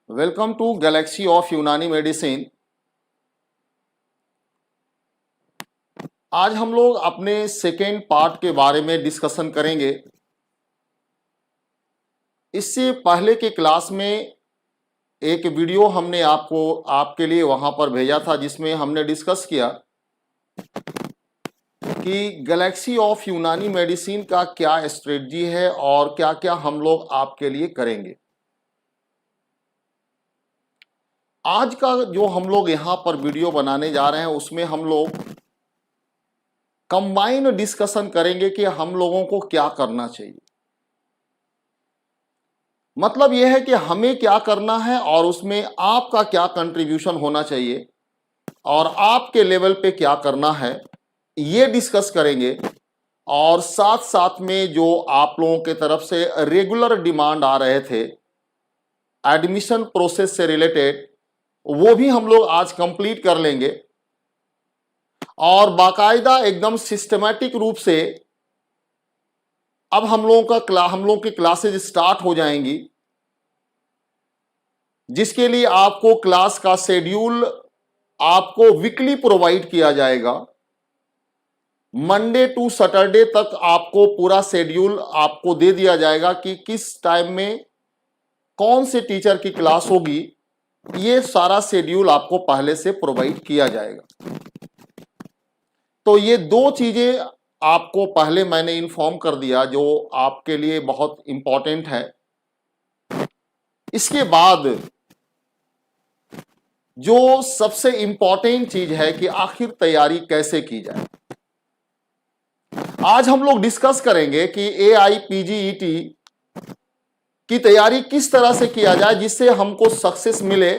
Welcome to Galaxy of यूनानी medicine. आज हम लोग अपने सेकेंड पार्ट के बारे में डिस्कशन करेंगे। इससे पहले के क्लास में एक वीडियो हमने आपके लिए वहां पर भेजा था, जिसमें हमने डिस्कस किया कि गैलेक्सी ऑफ यूनानी मेडिसिन का क्या स्ट्रेटजी है और क्या क्या हम लोग आपके लिए करेंगे। आज का जो हम लोग यहां पर वीडियो बनाने जा रहे हैं उसमें हम लोग कंबाइन डिस्कशन करेंगे कि हम लोगों को क्या करना चाहिए। मतलब यह है कि हमें क्या करना है और उसमें आपका क्या कंट्रीब्यूशन होना चाहिए और आपके लेवल पे क्या करना है, ये डिस्कस करेंगे। और साथ साथ में जो आप लोगों के तरफ से रेगुलर डिमांड आ रहे थे एडमिशन प्रोसेस से रिलेटेड, वो भी हम लोग आज कंप्लीट कर लेंगे और बाकायदा एकदम सिस्टमैटिक रूप से अब हम लोगों की क्लासेज स्टार्ट हो जाएंगी, जिसके लिए आपको क्लास का शेड्यूल आपको वीकली प्रोवाइड किया जाएगा। मंडे टू सैटरडे तक आपको पूरा शेड्यूल आपको दे दिया जाएगा कि किस टाइम में कौन से टीचर की क्लास होगी। ये सारा शेड्यूल आपको पहले से प्रोवाइड किया जाएगा। तो ये दो चीजें आपको पहले मैंने इन्फॉर्म कर दिया जो आपके लिए बहुत इंपॉर्टेंट है। इसके बाद जो सबसे इंपॉर्टेंट चीज है कि आखिर तैयारी कैसे की जाए, आज हम लोग डिस्कस करेंगे कि AIPGET की तैयारी किस तरह से किया जाए जिससे हमको सक्सेस मिले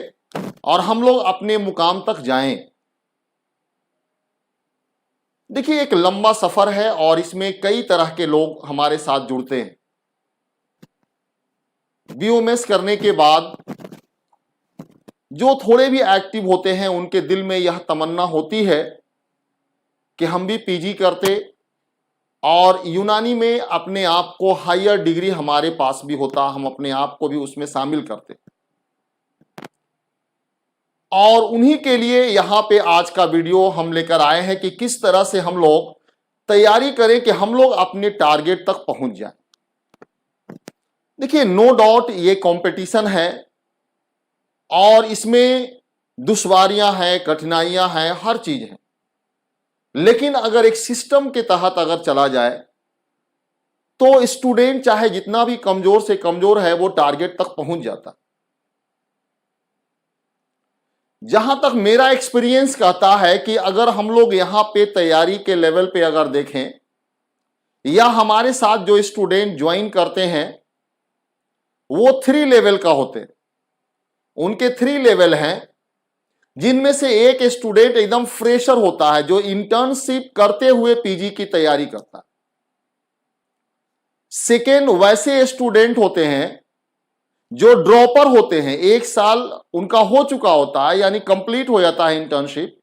और हम लोग अपने मुकाम तक जाएं। देखिए, एक लंबा सफर है और इसमें कई तरह के लोग हमारे साथ जुड़ते हैं। BOMS करने के बाद जो थोड़े भी एक्टिव होते हैं उनके दिल में यह तमन्ना होती है कि हम भी PG करते और यूनानी में अपने आप को हायर डिग्री हमारे पास भी होता, हम अपने आप को भी उसमें शामिल करते। और उन्हीं के लिए यहां पे आज का वीडियो हम लेकर आए हैं कि किस तरह से हम लोग तैयारी करें कि हम लोग अपने टारगेट तक पहुंच जाएं। देखिए, नो डाउट ये कंपटीशन है और इसमें दुश्वारियां हैं, कठिनाइयां हैं, हर चीज है। लेकिन अगर एक सिस्टम के तहत अगर चला जाए तो स्टूडेंट चाहे जितना भी कमजोर से कमजोर है वो टारगेट तक पहुंच जाता। जहां तक मेरा एक्सपीरियंस कहता है कि अगर हम लोग यहां पे तैयारी के लेवल पे अगर देखें या हमारे साथ जो स्टूडेंट ज्वाइन करते हैं वो 3 लेवल का होते हैं। उनके 3 लेवल हैं, जिनमें से एक स्टूडेंट एकदम फ्रेशर होता है जो इंटर्नशिप करते हुए PG की तैयारी करता है। सेकेंड, वैसे स्टूडेंट होते हैं जो ड्रॉपर होते हैं, 1 साल उनका हो चुका होता है यानी कंप्लीट हो जाता है इंटर्नशिप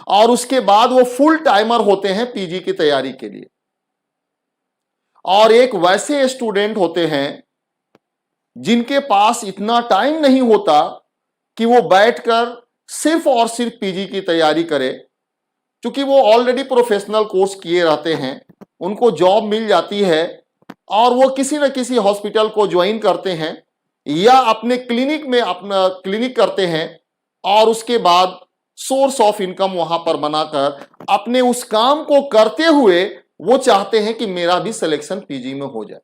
और उसके बाद वो फुल टाइमर होते हैं PG की तैयारी के लिए। और एक वैसे स्टूडेंट होते हैं जिनके पास इतना टाइम नहीं होता कि वो बैठकर सिर्फ और सिर्फ PG की तैयारी करे, क्योंकि वो ऑलरेडी प्रोफेशनल कोर्स किए रहते हैं, उनको जॉब मिल जाती है और वो किसी न किसी हॉस्पिटल को ज्वाइन करते हैं या अपने क्लिनिक में अपना क्लिनिक करते हैं और उसके बाद सोर्स ऑफ इनकम वहां पर बनाकर अपने उस काम को करते हुए वो चाहते हैं कि मेरा भी सिलेक्शन PG में हो जाए,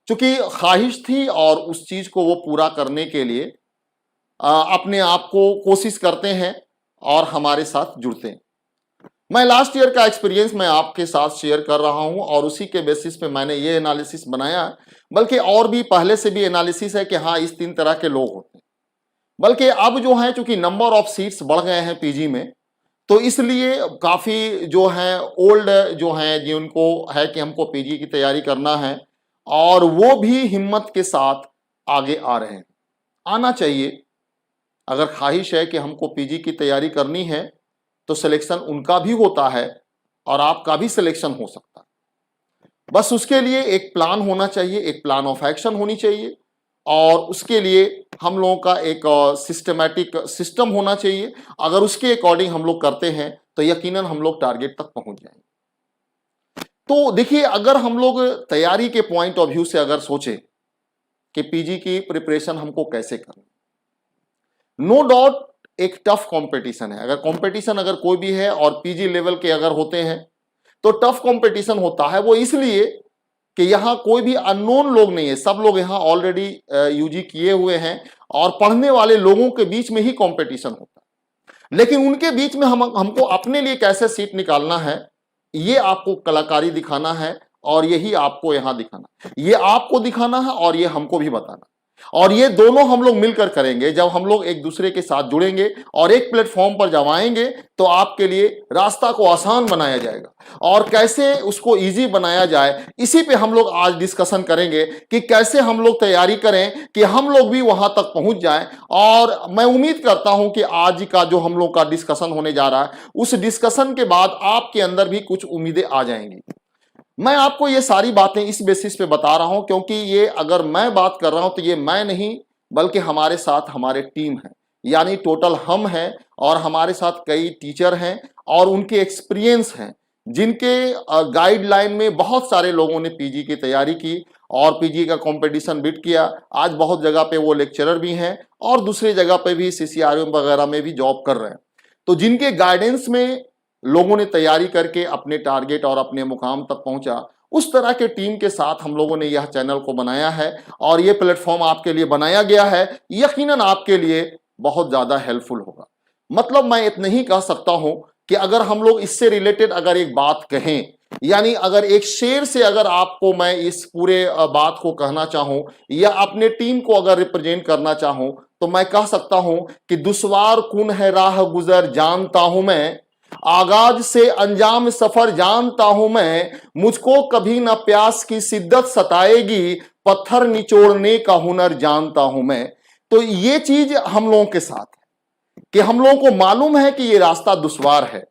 क्योंकि ख्वाहिश थी और उस चीज को वो पूरा करने के लिए अपने आप को कोशिश करते हैं और हमारे साथ जुड़ते हैं। मैं लास्ट ईयर का एक्सपीरियंस मैं आपके साथ शेयर कर रहा हूं और उसी के बेसिस पे मैंने ये एनालिसिस बनाया, बल्कि और भी पहले से भी एनालिसिस है कि हाँ, इस 3 तरह के लोग होते हैं। बल्कि अब जो है, चूंकि नंबर ऑफ सीट्स बढ़ गए हैं PG में, तो इसलिए काफी जो है ओल्ड जो हैं जिनको है कि हमको PG की तैयारी करना है और वो भी हिम्मत के साथ आगे आ रहे हैं। आना चाहिए। अगर ख्वाहिश है कि हमको PG की तैयारी करनी है तो सिलेक्शन उनका भी होता है और आपका भी सिलेक्शन हो सकता है। बस उसके लिए एक प्लान होना चाहिए, एक प्लान ऑफ एक्शन होनी चाहिए और उसके लिए हम लोगों का एक सिस्टमैटिक सिस्टम होना चाहिए। अगर उसके अकॉर्डिंग हम लोग करते हैं तो यकीनन हम लोग टारगेट तक पहुंच जाएंगे। तो देखिए, अगर हम लोग तैयारी के पॉइंट ऑफ व्यू से अगर सोचें कि पीजी की प्रिपरेशन हमको कैसे करनी, नो डाउट एक टफ कंपटीशन है। अगर कंपटीशन अगर कोई भी है और पीजी लेवल के अगर होते हैं तो टफ कंपटीशन होता है। वो इसलिए कि यहां कोई भी अननोन लोग नहीं है, सब लोग यहां ऑलरेडी यूजी किए हुए हैं और पढ़ने वाले लोगों के बीच में ही कंपटीशन होता है। लेकिन उनके बीच में हमको अपने लिए कैसे सीट निकालना है, ये आपको कलाकारी दिखाना है और यही आपको यहां दिखाना, ये आपको दिखाना है और ये हमको भी बताना। और ये दोनों हम लोग मिलकर करेंगे। जब हम लोग एक दूसरे के साथ जुड़ेंगे और एक प्लेटफॉर्म पर जब आएंगे तो आपके लिए रास्ता को आसान बनाया जाएगा और कैसे उसको इजी बनाया जाए, इसी पे हम लोग आज डिस्कशन करेंगे कि कैसे हम लोग तैयारी करें कि हम लोग भी वहां तक पहुंच जाएं। और मैं उम्मीद करता हूं कि आज का जो हम लोग का डिस्कशन होने जा रहा है, उस डिस्कशन के बाद आपके अंदर भी कुछ उम्मीदें आ जाएंगी। मैं आपको ये सारी बातें इस बेसिस पे बता रहा हूं क्योंकि ये अगर मैं बात कर रहा हूं तो ये मैं नहीं बल्कि हमारे साथ हमारे टीम है, यानी टोटल हम हैं और हमारे साथ कई टीचर हैं और उनके एक्सपीरियंस हैं, जिनके गाइडलाइन में बहुत सारे लोगों ने पीजी की तैयारी की और पीजी का कंपटीशन बीट किया। आज बहुत जगह पे वो लेक्चरर भी हैं और दूसरी जगह पे भी सीसीआरएम वगैरह में भी जॉब कर रहे हैं। तो जिनके गाइडेंस में लोगों ने तैयारी करके अपने टारगेट और अपने मुकाम तक पहुंचा, उस तरह के टीम के साथ हम लोगों ने यह चैनल को बनाया है और यह प्लेटफॉर्म आपके लिए बनाया गया है। यकीनन आपके लिए बहुत ज्यादा हेल्पफुल होगा। मतलब मैं इतना ही कह सकता हूं कि अगर हम लोग इससे रिलेटेड अगर एक बात कहें, यानी अगर एक शेर से अगर आपको मैं इस पूरे बात को कहना चाहूं या अपने टीम को अगर रिप्रेजेंट करना चाहूं तो मैं कह सकता हूं कि दुश्वार कुन है राह गुजर जानता हूं मैं, आगाज से अंजाम सफर जानता हूं मैं, मुझको कभी ना प्यास की शिद्दत सताएगी, पत्थर निचोड़ने का हुनर जानता हूं मैं। तो ये चीज हम लोगों के साथ है कि हम लोगों को मालूम है कि ये रास्ता दुश्वार है,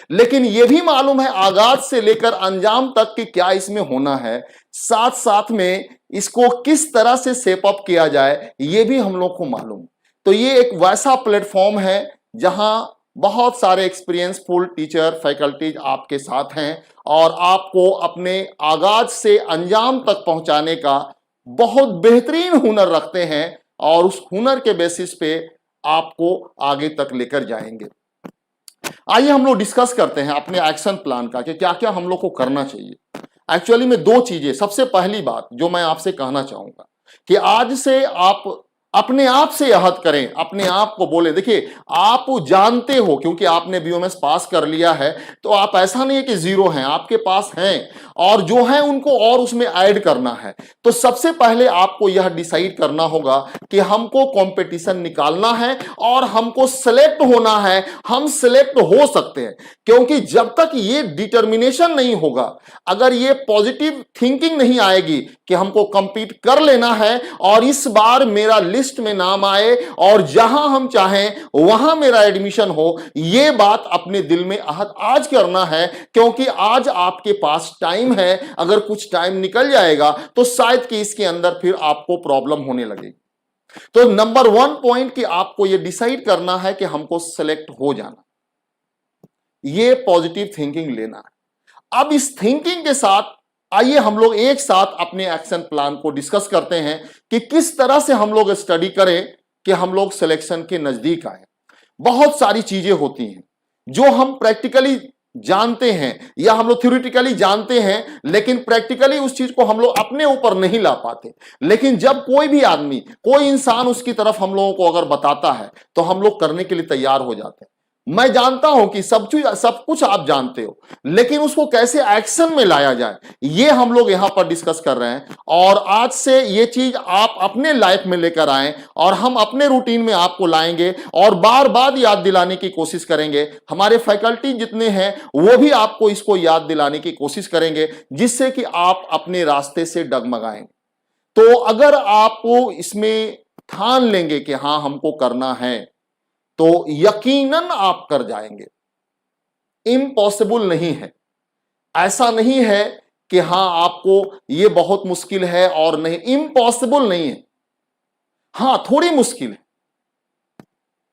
लेकिन यह भी मालूम है आगाज से लेकर अंजाम तक कि क्या इसमें होना है, साथ साथ में इसको किस तरह से सेप अप किया जाए ये भी हम लोग को मालूम। तो ये एक वैसा प्लेटफॉर्म है जहां बहुत सारे एक्सपीरियंसफुल टीचर फैकल्टीज आपके साथ हैं और आपको अपने आगाज से अंजाम तक पहुंचाने का बहुत बेहतरीन हुनर रखते हैं और उस हुनर के बेसिस पे आपको आगे तक लेकर जाएंगे। आइए हम लोग डिस्कस करते हैं अपने एक्शन प्लान का कि क्या क्या हम लोग को करना चाहिए। एक्चुअली में दो चीजें, सबसे पहली बात जो मैं आपसे कहना चाहूंगा कि आज से आप अपने आप से यहद करें, अपने आप को बोले। देखिए, आप जानते हो क्योंकि आपने बीओएमएस पास कर लिया है तो आप ऐसा नहीं है कि जीरो हैं, आपके पास हैं और जो है उनको और उसमें ऐड करना है। तो सबसे पहले आपको यह डिसाइड करना होगा कि हमको कंपटीशन निकालना है और हमको सिलेक्ट होना है। हम सिलेक्ट हो सकते हैं क्योंकि जब तक ये डिटर्मिनेशन नहीं होगा, अगर ये पॉजिटिव थिंकिंग नहीं आएगी कि हमको कंपीट कर लेना है और इस बार मेरा लिस्ट में नाम आए और जहां हम चाहें वहां मेरा एडमिशन हो, ये बात अपने दिल में आहद आज करना है क्योंकि आज आपके पास टाइम है। अगर कुछ टाइम निकल जाएगा तो शायद कि इसके अंदर फिर आपको प्रॉब्लम होने लगेगी। तो नंबर 1 पॉइंट कि आपको यह डिसाइड करना है कि हमको सेलेक्ट हो जाना, ये पॉजिटिव थिंकिंग लेना है। अब इस थिंकिंग के साथ आइए हम लोग एक साथ अपने एक्शन प्लान को डिस्कस करते हैं कि किस तरह से हम लोग स्टडी करें कि हम लोग सिलेक्शन के नजदीक आए। बहुत सारी चीजें होती हैं जो हम प्रैक्टिकली जानते हैं या हम लोग थ्योरेटिकली जानते हैं, लेकिन प्रैक्टिकली उस चीज को हम लोग अपने ऊपर नहीं ला पाते। लेकिन जब कोई भी आदमी, कोई इंसान उसकी तरफ हम लोगों को अगर बताता है तो हम लोग करने के लिए तैयार हो जाते हैं। मैं जानता हूं कि सब कुछ आप जानते हो, लेकिन उसको कैसे एक्शन में लाया जाए ये हम लोग यहां पर डिस्कस कर रहे हैं। और आज से ये चीज आप अपने लाइफ में लेकर आए और हम अपने रूटीन में आपको लाएंगे और बार बार याद दिलाने की कोशिश करेंगे। हमारे फैकल्टी जितने हैं वो भी आपको इसको याद दिलाने की कोशिश करेंगे जिससे कि आप अपने रास्ते से डगमगाएं। तो अगर आप इसमें ठान लेंगे कि हां हमको करना है तो यकीनन आप कर जाएंगे। इम्पॉसिबल नहीं है, ऐसा नहीं है कि हां आपको ये बहुत मुश्किल है और नहीं, इम्पॉसिबल नहीं है। हां, थोड़ी मुश्किल है।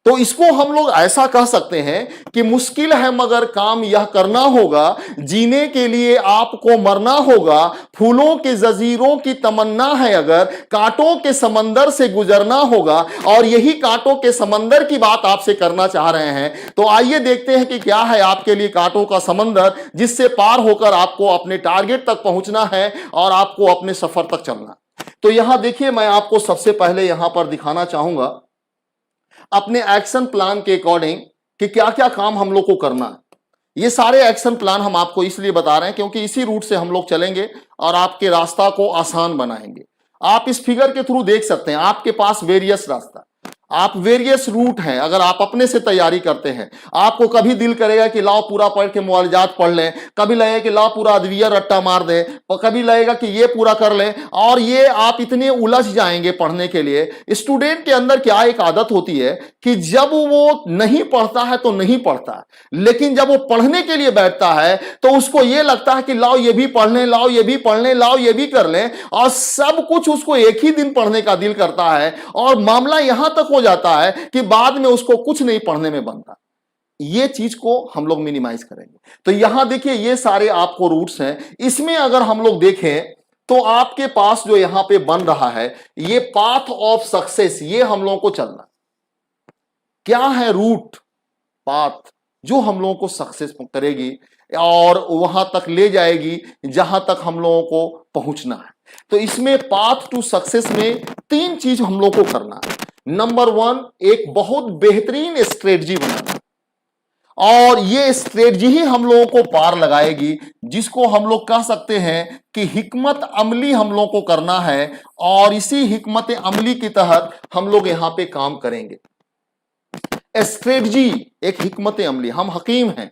तो इसको हम लोग ऐसा कह सकते हैं कि मुश्किल है मगर काम यह करना होगा, जीने के लिए आपको मरना होगा, फूलों के जजीरों की तमन्ना है अगर, कांटों के समंदर से गुजरना होगा। और यही कांटों के समंदर की बात आपसे करना चाह रहे हैं। तो आइए देखते हैं कि क्या है आपके लिए कांटों का समंदर, जिससे पार होकर आपको अपने टारगेट तक पहुंचना है और आपको अपने सफर तक चलना। तो यहां देखिए, मैं आपको सबसे पहले यहां पर दिखाना चाहूंगा अपने एक्शन प्लान के अकॉर्डिंग कि क्या क्या काम हम लोग को करना है। ये सारे एक्शन प्लान हम आपको इसलिए बता रहे हैं क्योंकि इसी रूट से हम लोग चलेंगे और आपके रास्ता को आसान बनाएंगे। आप इस फिगर के थ्रू देख सकते हैं आपके पास वेरियस रास्ता, आप वेरियस रूट हैं। अगर आप अपने से तैयारी करते हैं, आपको कभी दिल करेगा कि लाओ पूरा पढ़ के मुआवजात पढ़ लें, कभी लगेगा कि लाओ पूरा अदविया रट्टा मार दें, और कभी लगेगा कि ये पूरा कर लें। और ये आप इतने उलझ जाएंगे पढ़ने के लिए। स्टूडेंट के अंदर क्या एक आदत होती है कि जब वो नहीं पढ़ता है तो नहीं पढ़ता है, लेकिन जब वो पढ़ने के लिए बैठता है तो उसको ये लगता है कि लाओ ये भी पढ़ लें, लाओ ये भी पढ़ लें, लाओ ये भी कर लें, और सब कुछ उसको एक ही दिन पढ़ने का दिल करता है। और मामला यहां तक हो जाता है कि बाद में उसको कुछ नहीं पढ़ने में बनता। ये चीज को हम लोग मिनिमाइज करेंगे। तो यहां देखिए, ये सारे आपको रूट्स हैं। इसमें अगर हम लोग देखें तो आपके पास जो यहां पे बन रहा है ये पाथ ऑफ सक्सेस, ये हम लोगों को चलना। क्या है रूट, पाथ जो हम लोगों को सक्सेस करेगी और वहां तक ले जाएगी जहां तक हम लोगों को पहुंचना है। तो इसमें पाथ टू सक्सेस में 3 चीज हम लोग को करना है। नंबर 1, एक बहुत बेहतरीन स्ट्रेटजी बनाना, और ये स्ट्रेटजी ही हम लोगों को पार लगाएगी, जिसको हम लोग कह सकते हैं कि हिकमत अमली हम लोगों को करना है। और इसी हिकमत अमली के तहत हम लोग यहां पे काम करेंगे। स्ट्रेटजी एक हिकमत अमली, हम हकीम हैं,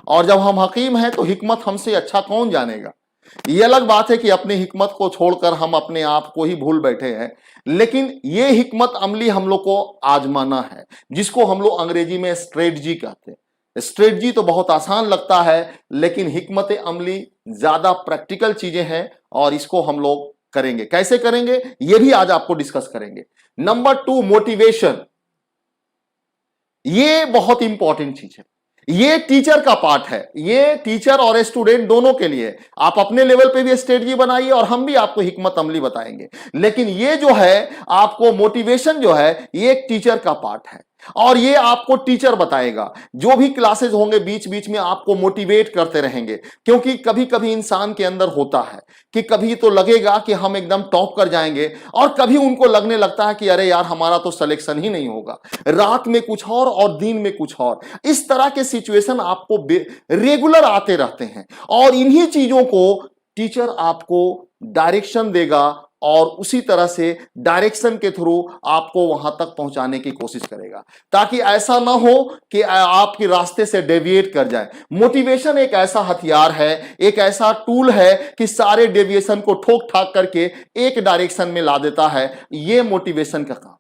और जब हम हकीम हैं तो हिकमत हमसे अच्छा कौन जानेगा। यह अलग बात है कि अपनी हिकमत को छोड़कर हम अपने आप को ही भूल बैठे हैं, लेकिन यह हिकमत अमली हम लोग को आजमाना है, जिसको हम लोग अंग्रेजी में स्ट्रेटजी कहते हैं। स्ट्रेटजी तो बहुत आसान लगता है, लेकिन हिकमत अमली ज्यादा प्रैक्टिकल चीजें हैं, और इसको हम लोग करेंगे। कैसे करेंगे यह भी आज आपको डिस्कस करेंगे। Number 2, motivation. ये बहुत इंपॉर्टेंट चीज है। ये टीचर का पार्ट है, ये टीचर और स्टूडेंट दोनों के लिए। आप अपने लेवल पे भी स्ट्रेटजी बनाइए और हम भी आपको हिकमत अमली बताएंगे, लेकिन ये जो है आपको मोटिवेशन जो है ये एक टीचर का पार्ट है, और ये आपको टीचर बताएगा। जो भी क्लासेस होंगे बीच बीच में आपको मोटिवेट करते रहेंगे, क्योंकि कभी कभी इंसान के अंदर होता है कि कभी तो लगेगा कि हम एकदम टॉप कर जाएंगे, और कभी उनको लगने लगता है कि अरे यार हमारा तो सिलेक्शन ही नहीं होगा, रात में कुछ और दिन में कुछ और। इस तरह के सिचुएशन आपको रेगुलर आते रहते हैं, और इन्हीं चीजों को टीचर आपको डायरेक्शन देगा, और उसी तरह से डायरेक्शन के थ्रू आपको वहां तक पहुंचाने की कोशिश करेगा, ताकि ऐसा ना हो कि आपके रास्ते से डेविएट कर जाए। मोटिवेशन एक ऐसा हथियार है, एक ऐसा टूल है कि सारे डेविएशन को ठोक ठाक करके एक डायरेक्शन में ला देता है। यह मोटिवेशन का काम,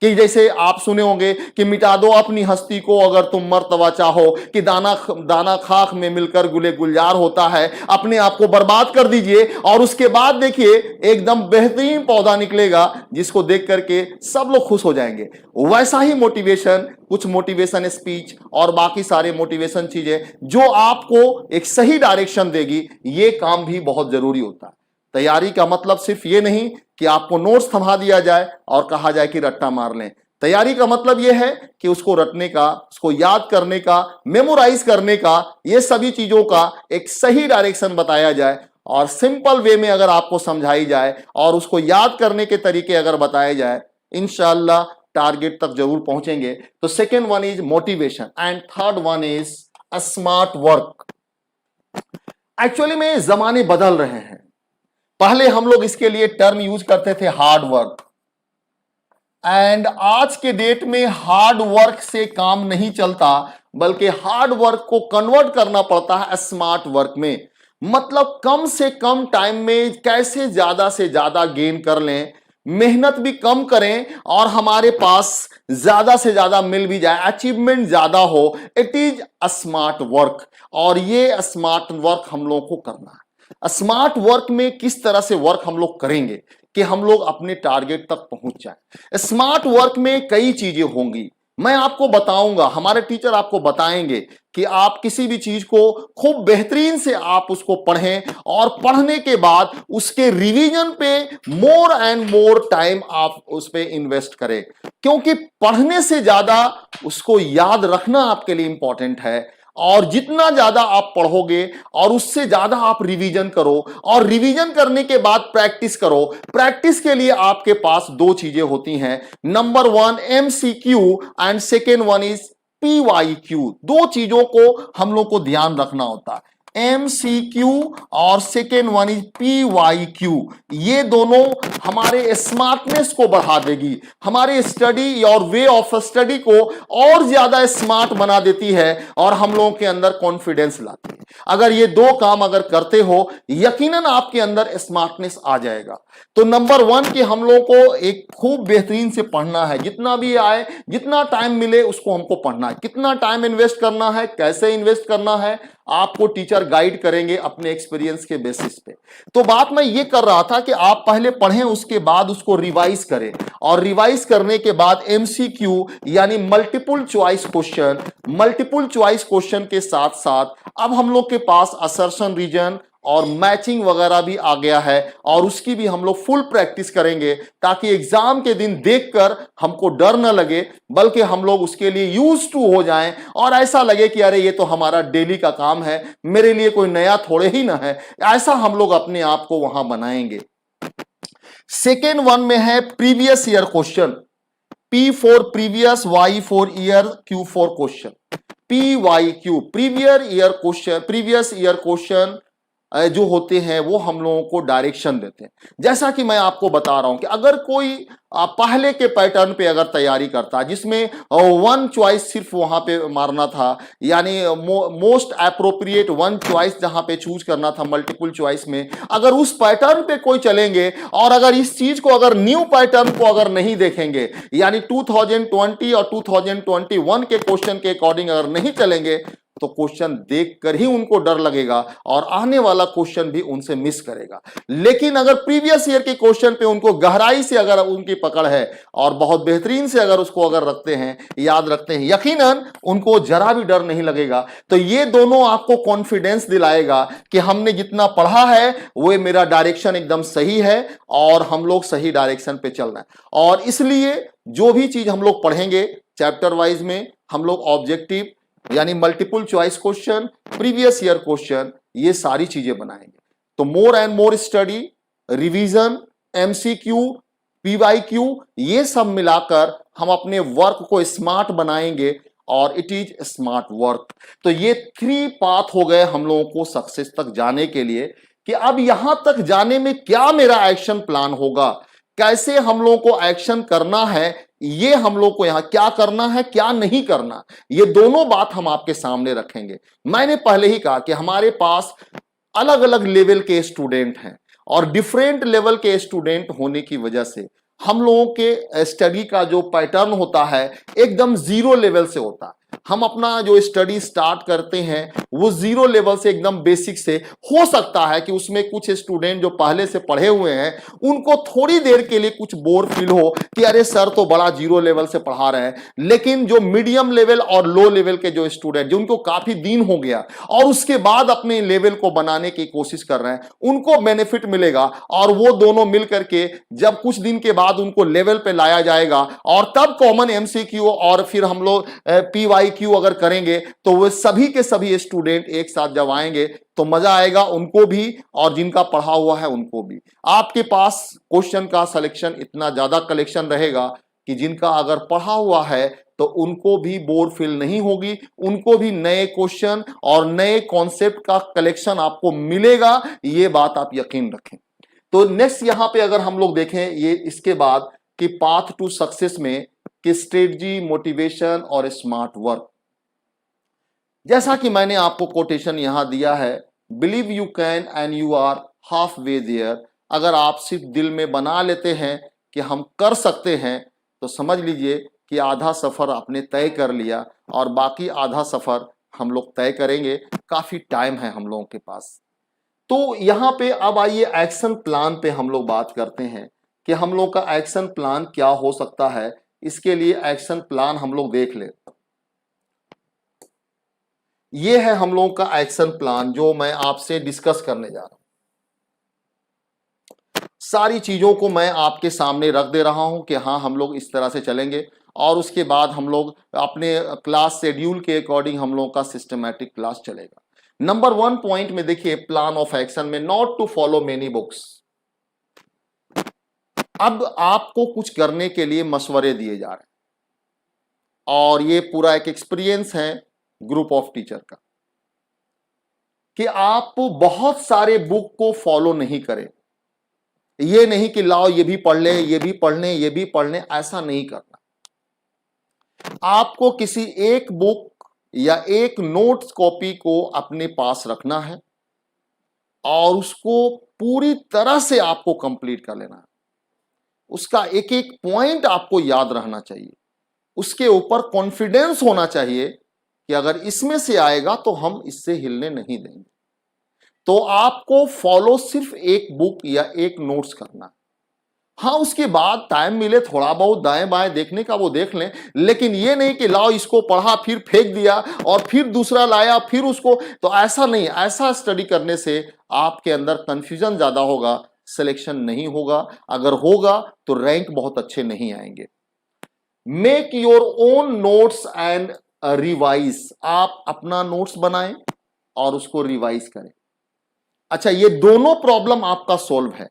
कि जैसे आप सुने होंगे कि मिटा दो अपनी हस्ती को अगर तुम मर्तबा चाहो, कि दाना दाना खाक में मिलकर गुले गुलजार होता है। अपने आप को बर्बाद कर दीजिए, और उसके बाद देखिए एकदम बेहतरीन पौधा निकलेगा, जिसको देख करके सब लोग खुश हो जाएंगे। वैसा ही मोटिवेशन, कुछ मोटिवेशन स्पीच और बाकी सारे मोटिवेशन चीजें जो आपको एक सही डायरेक्शन देगी, ये काम भी बहुत जरूरी होता है। तैयारी का मतलब सिर्फ ये नहीं कि आपको नोट्स थमा दिया जाए और कहा जाए कि रट्टा मार लें। तैयारी का मतलब यह है कि उसको रटने का, उसको याद करने का, मेमोराइज करने का, ये सभी चीजों का एक सही डायरेक्शन बताया जाए, और सिंपल वे में अगर आपको समझाई जाए और उसको याद करने के तरीके अगर बताए जाए, इंशाअल्लाह टारगेट तक जरूर पहुंचेंगे। तो second one is motivation, and third one is smart work. Actually में जमाने बदल रहे हैं। पहले हम लोग इसके लिए टर्म यूज करते थे हार्ड वर्क, एंड आज के डेट में हार्ड वर्क से काम नहीं चलता, बल्कि हार्ड वर्क को कन्वर्ट करना पड़ता है स्मार्ट वर्क में। मतलब कम से कम टाइम में कैसे ज्यादा से ज्यादा गेन कर लें, मेहनत भी कम करें और हमारे पास ज्यादा से ज्यादा मिल भी जाए, अचीवमेंट ज्यादा हो। It is a smart work, और ये स्मार्ट वर्क हम लोगों को करना है। स्मार्ट वर्क में किस तरह से वर्क हम लोग करेंगे, कि हम लोग अपने टारगेट तक पहुंच जाएं। स्मार्ट वर्क में कई चीजें होंगी, मैं आपको बताऊंगा, हमारे टीचर आपको बताएंगे कि आप किसी भी चीज को खूब बेहतरीन से आप उसको पढ़ें और पढ़ने के बाद उसके रिवीजन पे मोर एंड मोर टाइम आप उस पे इन्वेस्ट करें, क्योंकि पढ़ने से ज्यादा उसको याद रखना आपके लिए इंपॉर्टेंट है। और जितना ज्यादा आप पढ़ोगे और उससे ज्यादा आप रिवीजन करो, और रिवीजन करने के बाद प्रैक्टिस करो। प्रैक्टिस के लिए आपके पास दो चीजें होती हैं, number one MCQ and second one is PYQ. दो चीजों को हम लोग को ध्यान रखना होता है, एमसीक्यू और सेकेंड वन इज पीवाईक्यू। ये दोनों हमारे स्मार्टनेस को बढ़ा देगी, हमारे स्टडी और वे ऑफ स्टडी को और ज्यादा स्मार्ट बना देती है और हम लोगों के अंदर कॉन्फिडेंस लाती है। अगर ये दो काम अगर करते हो, यकीनन आपके अंदर स्मार्टनेस आ जाएगा। तो नंबर वन कि हम लोगों को एक खूब बेहतरीन से पढ़ना है, जितना भी आए जितना टाइम मिले उसको हमको पढ़ना है। कितना टाइम इन्वेस्ट करना है, कैसे इन्वेस्ट करना है, आपको टीचर गाइड करेंगे अपने एक्सपीरियंस के बेसिस पे। तो बात मैं ये कर रहा था कि आप पहले पढ़ें, उसके बाद उसको रिवाइज करें, और रिवाइज करने के बाद एमसीक्यू यानी मल्टीपल चॉइस क्वेश्चन के साथ साथ अब हम लोग के पास असर्शन रीजन और मैचिंग वगैरह भी आ गया है, और उसकी भी हम लोग फुल प्रैक्टिस करेंगे ताकि एग्जाम के दिन देखकर हमको डर न लगे, बल्कि हम लोग उसके लिए यूज टू हो जाएं और ऐसा लगे कि अरे ये तो हमारा डेली का काम है, मेरे लिए कोई नया थोड़े ही ना है। ऐसा हम लोग अपने आप को वहां बनाएंगे। सेकेंड वन में है previous year question, P for previous, Y for year, Q for question. PYQ previous year question जो होते हैं वो हम लोगों को डायरेक्शन देते हैं। जैसा कि मैं आपको बता रहा हूं कि अगर कोई पहले के पैटर्न पे अगर तैयारी करता है जिसमें वन चॉइस सिर्फ वहां पे मारना था, यानी मोस्ट एप्रोप्रिएट वन चॉइस जहां पे चूज करना था मल्टीपल चॉइस में, अगर उस पैटर्न पे कोई चलेंगे और अगर इस चीज को अगर न्यू पैटर्न को अगर नहीं देखेंगे, यानी 2020 और 2021 के क्वेश्चन के अकॉर्डिंग अगर नहीं चलेंगे, तो क्वेश्चन देखकर ही उनको डर लगेगा और आने वाला क्वेश्चन भी उनसे मिस करेगा। लेकिन अगर प्रीवियस ईयर के क्वेश्चन पे उनको गहराई से अगर उनकी पकड़ है और बहुत बेहतरीन से अगर उसको अगर रखते हैं, याद रखते हैं, यकीनन उनको जरा भी डर नहीं लगेगा। तो ये दोनों आपको कॉन्फिडेंस दिलाएगा कि हमने जितना पढ़ा है वो मेरा डायरेक्शन एकदम सही है और हम लोग सही डायरेक्शन पे चल रहे हैं। और इसलिए जो भी चीज हम लोग पढ़ेंगे चैप्टर वाइज में, हम लोग ऑब्जेक्टिव यानी multiple choice question, previous year question, ये सारी चीजें बनाएंगे। तो more and more study, revision, MCQ, PYQ, ये सब मिलाकर हम अपने वर्क को स्मार्ट बनाएंगे और इट इज स्मार्ट वर्क। तो ये 3 पाथ हो गए हम लोगों को सक्सेस तक जाने के लिए कि अब यहां तक जाने में क्या मेरा एक्शन प्लान होगा, कैसे हम लोगों को एक्शन करना है, ये हम लोग को यहां क्या करना है क्या नहीं करना, ये दोनों बात हम आपके सामने रखेंगे। मैंने पहले ही कहा कि हमारे पास अलग अलग लेवल के स्टूडेंट हैं और डिफरेंट लेवल के स्टूडेंट होने की वजह से हम लोगों के स्टडी का जो पैटर्न होता है एकदम जीरो लेवल से होता है। हम अपना जो स्टडी स्टार्ट करते हैं वो जीरो लेवल से, एकदम बेसिक से। हो सकता है कि उसमें कुछ स्टूडेंट जो पहले से पढ़े हुए हैं उनको थोड़ी देर के लिए कुछ बोर फील हो कि अरे सर तो बड़ा जीरो लेवल से पढ़ा रहे हैं, लेकिन जो मीडियम लेवल और लो लेवल के जो स्टूडेंट जिनको काफी दिन हो गया और उसके बाद अपने लेवल को बनाने की कोशिश कर रहे हैं, उनको बेनिफिट मिलेगा। और वो दोनों मिलकर के जब कुछ दिन के बाद उनको लेवल पे लाया जाएगा और तब कॉमन एमसीक्यू और फिर हम लोग पीवाईक्यू अगर करेंगे, तो वो सभी के सभी स्टूडेंट एक साथ जब आएंगे तो मजा आएगा उनको भी और जिनका पढ़ा हुआ है उनको भी। आपके पास क्वेश्चन का सिलेक्शन इतना ज्यादा कलेक्शन रहेगा कि जिनका अगर पढ़ा हुआ है तो उनको भी बोर फील नहीं होगी, उनको भी नए क्वेश्चन और नए कॉन्सेप्ट का कलेक्शन आपको मिलेगा, ये बात आप यकीन रखें। तो नेक्स्ट यहां पे अगर हम लोग देखें ये इसके बाद कि पाथ टू सक्सेस में कि स्ट्रेटजी, मोटिवेशन और स्मार्ट वर्क, जैसा कि मैंने आपको कोटेशन यहां दिया है, believe you can and you are halfway there. अगर आप सिर्फ दिल में बना लेते हैं कि हम कर सकते हैं तो समझ लीजिए कि आधा सफर आपने तय कर लिया और बाकी आधा सफर हम लोग तय करेंगे। काफी टाइम है हम लोगों के पास। तो यहां पे अब आइए एक्शन प्लान पे हम लोग बात करते हैं। कि हम लोग का एक्शन प्लान क्या हो सकता है। इसके लिए एक्शन प्लान हम लोग देख ले। ये है हम लोग का एक्शन प्लान जो मैं आपसे डिस्कस करने जा रहा हूं। सारी चीजों को मैं आपके सामने रख दे रहा हूं कि हाँ हम लोग इस तरह से चलेंगे, और उसके बाद हम लोग अपने क्लास शेड्यूल के अकॉर्डिंग हम लोग का सिस्टमैटिक क्लास चलेगा। नंबर 1 पॉइंट में देखिए, प्लान ऑफ एक्शन में not to follow many books. अब आपको कुछ करने के लिए मशवरे दिए जा रहे हैं, और ये पूरा एक एक्सपीरियंस है ग्रुप ऑफ टीचर का, कि आप बहुत सारे बुक को फॉलो नहीं करें। ये नहीं कि लाओ ये भी पढ़ ले, ये भी पढ़ ले, ये भी पढ़ ले, ऐसा नहीं करना। आपको किसी एक बुक या एक नोट्स कॉपी को अपने पास रखना है और उसको पूरी तरह से आपको कंप्लीट कर लेना है। उसका एक एक पॉइंट आपको याद रहना चाहिए, उसके ऊपर कॉन्फिडेंस होना चाहिए कि अगर इसमें से आएगा तो हम इससे हिलने नहीं देंगे। तो आपको फॉलो सिर्फ एक बुक या एक नोट्स करना। हाँ, उसके बाद टाइम मिले थोड़ा बहुत दाएं बाएं देखने का वो देख लें, लेकिन ये नहीं कि लाओ इसको पढ़ा फिर फेंक दिया और फिर दूसरा लाया फिर उसको, तो ऐसा नहीं। ऐसा स्टडी करने से आपके अंदर कंफ्यूजन ज्यादा होगा, सिलेक्शन नहीं होगा, अगर होगा तो रैंक बहुत अच्छे नहीं आएंगे। Make your own notes and revise. आप अपना नोट्स बनाएं और उसको रिवाइज करें। अच्छा, ये दोनों प्रॉब्लम आपका सॉल्व है,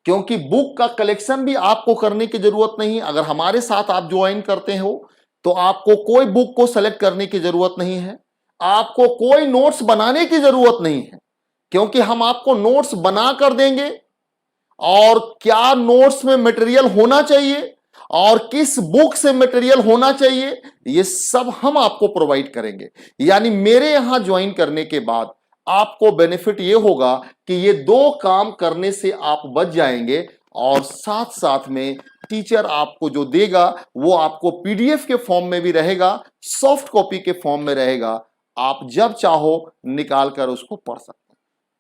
क्योंकि बुक का कलेक्शन भी आपको करने की जरूरत नहीं। अगर हमारे साथ आप ज्वाइन करते हो तो आपको कोई बुक को सेलेक्ट करने की जरूरत नहीं है, आपको कोई नोट्स बनाने की जरूरत नहीं है, क्योंकि हम आपको नोट्स बना कर देंगे, और क्या नोट्स में मटेरियल होना चाहिए और किस बुक से मटेरियल होना चाहिए, ये सब हम आपको प्रोवाइड करेंगे। यानी मेरे यहां ज्वाइन करने के बाद आपको बेनिफिट ये होगा कि ये दो काम करने से आप बच जाएंगे, और साथ साथ में टीचर आपको जो देगा वो आपको पीडीएफ के फॉर्म में भी रहेगा, सॉफ्ट कॉपी के फॉर्म में रहेगा। आप जब चाहो निकाल कर उसको पढ़ सकते हैं।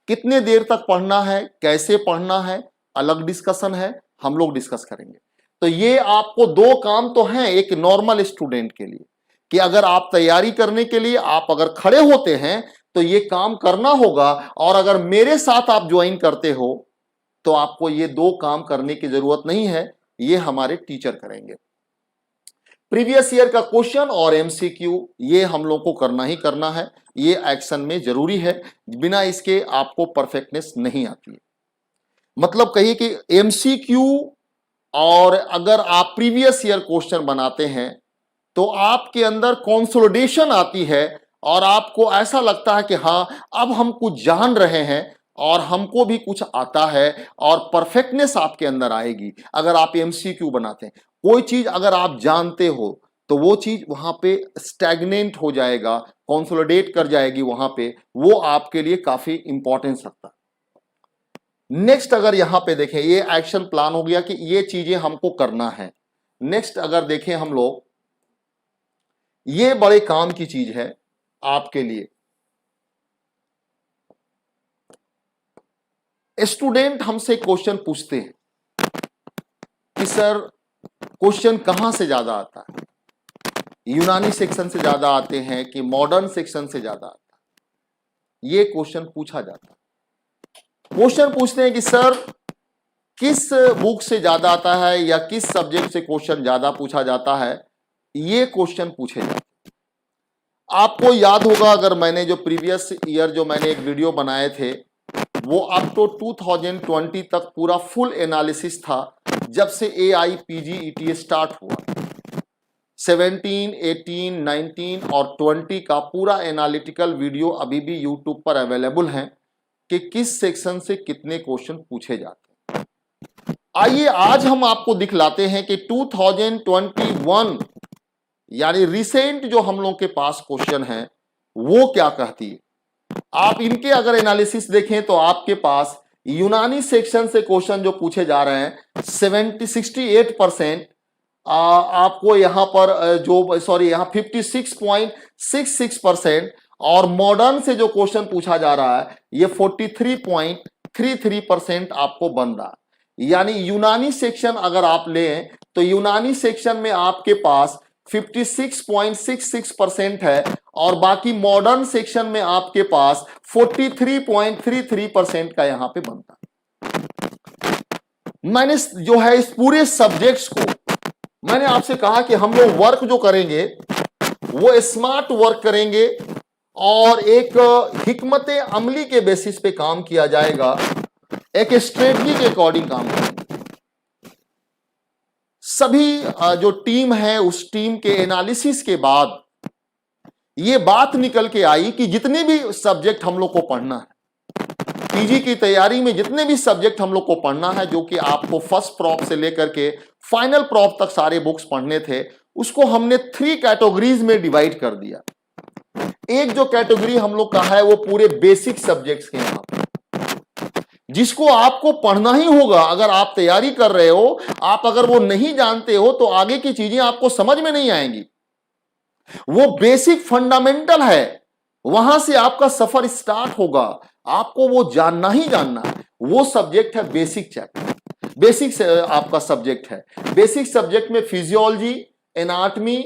कितने देर तक पढ़ना है, कैसे पढ़ना है, अलग डिस्कशन है, हम लोग डिस्कस करेंगे। तो ये आपको दो काम तो हैं एक नॉर्मल स्टूडेंट के लिए, कि अगर आप तैयारी करने के लिए आप अगर खड़े होते हैं तो ये काम करना होगा, और अगर मेरे साथ आप ज्वाइन करते हो तो आपको ये दो काम करने की जरूरत नहीं है, ये हमारे टीचर करेंगे। प्रीवियस ईयर का क्वेश्चन और एमसीक्यू ये हम लोग को करना ही करना है, ये एक्शन में जरूरी है, बिना इसके आपको परफेक्टनेस नहीं आती है। मतलब कहिए कि एमसीक्यू, और अगर आप प्रीवियस ईयर क्वेश्चन बनाते हैं तो आपके अंदर कंसोलिडेशन आती है, और आपको ऐसा लगता है कि हाँ अब हम कुछ जान रहे हैं और हमको भी कुछ आता है, और परफेक्टनेस आपके अंदर आएगी अगर आप एमसीक्यू बनाते हैं। कोई चीज अगर आप जानते हो तो वो चीज वहां पे स्टैग्नेंट हो जाएगा, कंसोलिडेट कर जाएगी वहां पे, वो आपके लिए काफी इंपॉर्टेंस रखता है। नेक्स्ट अगर यहां पे देखें, ये एक्शन प्लान हो गया कि ये चीजें हमको करना है। नेक्स्ट अगर देखें हम लोग, ये बड़े काम की चीज है आपके लिए। स्टूडेंट हमसे क्वेश्चन पूछते हैं कि सर क्वेश्चन कहां से ज्यादा आता है, यूनानी सेक्शन से ज्यादा आते हैं कि मॉडर्न सेक्शन से ज्यादा आता है, ये क्वेश्चन पूछा जाता है। क्वेश्चन पूछते हैं कि सर किस बुक से ज्यादा आता है या किस सब्जेक्ट से क्वेश्चन ज्यादा पूछा जाता है, ये क्वेश्चन पूछे जाते हैं। आपको याद होगा, अगर मैंने जो प्रीवियस ईयर जो मैंने एक वीडियो बनाए थे वो अप टू 2020 तक पूरा फुल एनालिसिस था, जब से AIPGETA स्टार्ट हुआ। 17, 18, 19 और 20 का पूरा एनालिटिकल वीडियो अभी भी यूट्यूब पर अवेलेबल है कि किस सेक्शन से कितने क्वेश्चन पूछे जाते हैं। आइए आज हम आपको दिखलाते हैं कि 2021 यानी रिसेंट जो हम लोग के पास क्वेश्चन है वो क्या कहती है। आप इनके अगर एनालिसिस देखें तो आपके पास यूनानी सेक्शन से क्वेश्चन जो पूछे जा रहे हैं 68% आपको यहां पर जो यहां 56.66%, और मॉडर्न से जो क्वेश्चन पूछा जा रहा है ये 43.33% आपको बन रहा है। यानी यूनानी सेक्शन अगर आप लें तो यूनानी सेक्शन में आपके पास 56.66% है और बाकी मॉडर्न सेक्शन में आपके पास 43.33% का यहां पे बनता है। मैंने जो है इस पूरे सब्जेक्ट्स को मैंने आपसे कहा कि हम लोग वर्क जो करेंगे वो स्मार्ट वर्क करेंगे और एक हिकमत अमली के बेसिस पे काम किया जाएगा, एक स्ट्रेटजी के अकॉर्डिंग काम करेंगे। सभी जो टीम है उस टीम के एनालिसिस के बाद ये बात निकल के आई कि जितने भी सब्जेक्ट हम लोग को पढ़ना है, पीजी की तैयारी में जितने भी सब्जेक्ट हम लोग को पढ़ना है, जो कि आपको फर्स्ट प्रॉप से लेकर के फाइनल प्रॉप तक सारे बुक्स पढ़ने थे, उसको हमने 3 कैटेगरीज में डिवाइड कर दिया। एक जो कैटेगरी हम लोग का है वो पूरे बेसिक सब्जेक्ट्स के यहां पे, जिसको आपको पढ़ना ही होगा। अगर आप तैयारी कर रहे हो, आप अगर वो नहीं जानते हो तो आगे की चीजें आपको समझ में नहीं आएंगी। वो बेसिक फंडामेंटल है, वहां से आपका सफर स्टार्ट होगा, आपको वो जानना ही जानना है। वो सब्जेक्ट है बेसिक चैप्टर, बेसिक आपका सब्जेक्ट है। बेसिक सब्जेक्ट में फिजियोलॉजी, एनाटमी,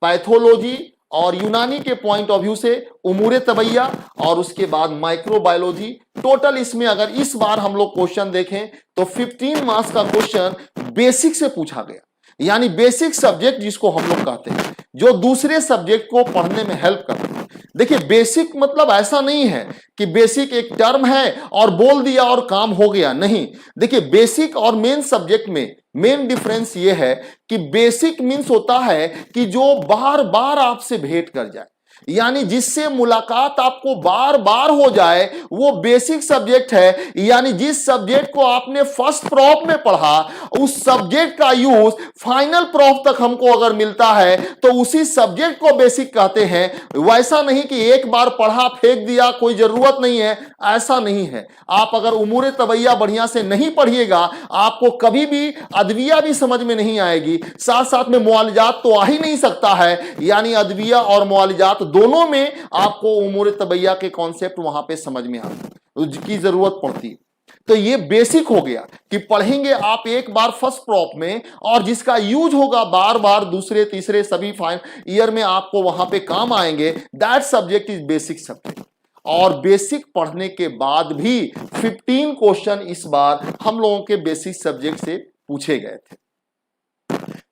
पैथोलॉजी और यूनानी के पॉइंट ऑफ व्यू से उमूरे तबैया और उसके बाद माइक्रोबायोलॉजी। टोटल इसमें अगर इस बार हम लोग क्वेश्चन देखें तो 15 मार्क्स का क्वेश्चन बेसिक से पूछा गया। यानी बेसिक सब्जेक्ट जिसको हम लोग कहते हैं, जो दूसरे सब्जेक्ट को पढ़ने में हेल्प करते हैं। देखिए, बेसिक मतलब ऐसा नहीं है कि बेसिक एक टर्म है और बोल दिया और काम हो गया, नहीं। देखिए, बेसिक और मेन सब्जेक्ट में मेन डिफरेंस ये है कि बेसिक मीन्स होता है कि जो बार बार आपसे भेंट कर जाए, यानी जिससे मुलाकात आपको बार बार हो जाए, वो बेसिक सब्जेक्ट है। यानी जिस सब्जेक्ट को आपने फर्स्ट प्रॉप में पढ़ा, उस सब्जेक्ट का यूज फाइनल प्रॉप तक हमको अगर मिलता है तो उसी सब्जेक्ट को बेसिक कहते हैं। वैसा नहीं कि एक बार पढ़ा फेंक दिया, कोई जरूरत नहीं है, ऐसा नहीं है। आप अगर उमूरे तबैया बढ़िया से नहीं पढ़िएगा, आपको कभी भी अदविया भी समझ में नहीं आएगी, साथ साथ में मुआलिजात तो आ ही नहीं सकता है। यानी अदविया और मुआलिजात दोनों में आपको उमूरे तबैया के कॉन्सेप्ट वहां पे समझ में आते की जरूरत पड़ती है। तो ये बेसिक हो गया कि पढ़ेंगे आप एक बार फर्स्ट प्रॉप में और जिसका यूज होगा बार बार दूसरे तीसरे सभी फाइनल ईयर में आपको वहां पे काम आएंगे। That subject is basic subject. और बेसिक पढ़ने के बाद भी 15 क्वेश्चन इस बार हम लोगों के बेसिक सब्जेक्ट से पूछे गए थे।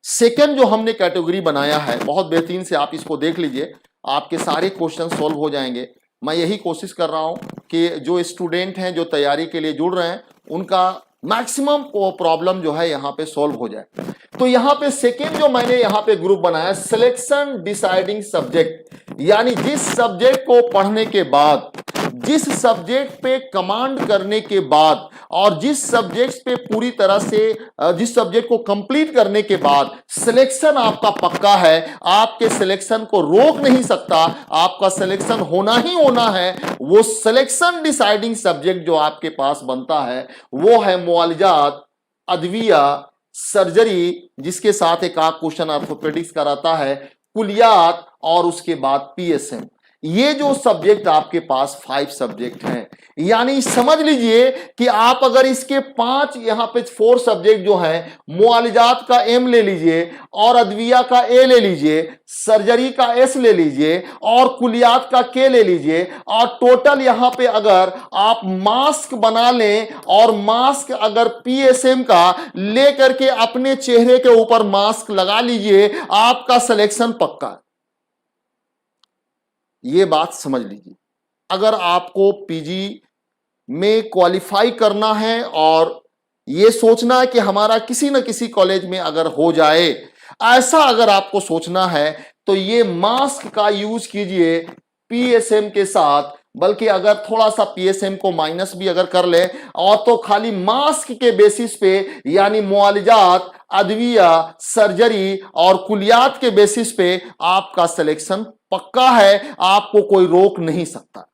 सेकेंड जो हमने कैटेगरी बनाया है, बहुत बेहतरीन से आप इसको देख लीजिए, आपके सारे क्वेश्चन सॉल्व हो जाएंगे। मैं यही कोशिश कर रहा हूं कि जो स्टूडेंट हैं जो तैयारी के लिए जुड़ रहे हैं, उनका मैक्सिमम प्रॉब्लम जो है यहाँ पे सॉल्व हो जाए। तो यहाँ पे सेकेंड जो मैंने यहाँ पे ग्रुप बनाया, सिलेक्शन डिसाइडिंग सब्जेक्ट, यानी जिस सब्जेक्ट को पढ़ने के बाद, जिस सब्जेक्ट पे कमांड करने के बाद और जिस सब्जेक्ट पे पूरी तरह से जिस सब्जेक्ट को कंप्लीट करने के बाद सिलेक्शन आपका पक्का है, आपके सिलेक्शन को रोक नहीं सकता, आपका सिलेक्शन होना ही होना है। वो सिलेक्शन डिसाइडिंग सब्जेक्ट जो आपके पास बनता है वो है मुआलिजात, अदविया, सर्जरी, जिसके साथ एक आध क्वेश्चन ऑर्थोपेडिक्स कराता है, कुलियात और उसके बाद पीएसएम। ये जो सब्जेक्ट आपके पास 5 सब्जेक्ट हैं, यानी समझ लीजिए कि आप अगर इसके 5 यहां पे 4 सब्जेक्ट जो हैं, मुआलिजात का एम ले लीजिए और अदविया का ए ले लीजिए, सर्जरी का एस ले लीजिए और कुलियात का के ले लीजिए, और टोटल यहां पे अगर आप मास्क बना लें और मास्क अगर पीएसएम का लेकर के अपने चेहरे के ऊपर मास्क लगा लीजिए, आपका सिलेक्शन पक्का है। ये बात समझ लीजिए। अगर आपको पीजी में क्वालिफाई करना है और ये सोचना है कि हमारा किसी न किसी कॉलेज में अगर हो जाए, ऐसा अगर आपको सोचना है तो ये मास्क का यूज कीजिए पीएसएम के साथ। बल्कि अगर थोड़ा सा पीएसएम को माइनस भी अगर कर ले और तो खाली मास्क के बेसिस पे, यानी मुआलिजात, अदविया, सर्जरी और कुलियात के बेसिस पे आपका सिलेक्शन पक्का है, आपको कोई रोक नहीं सकता।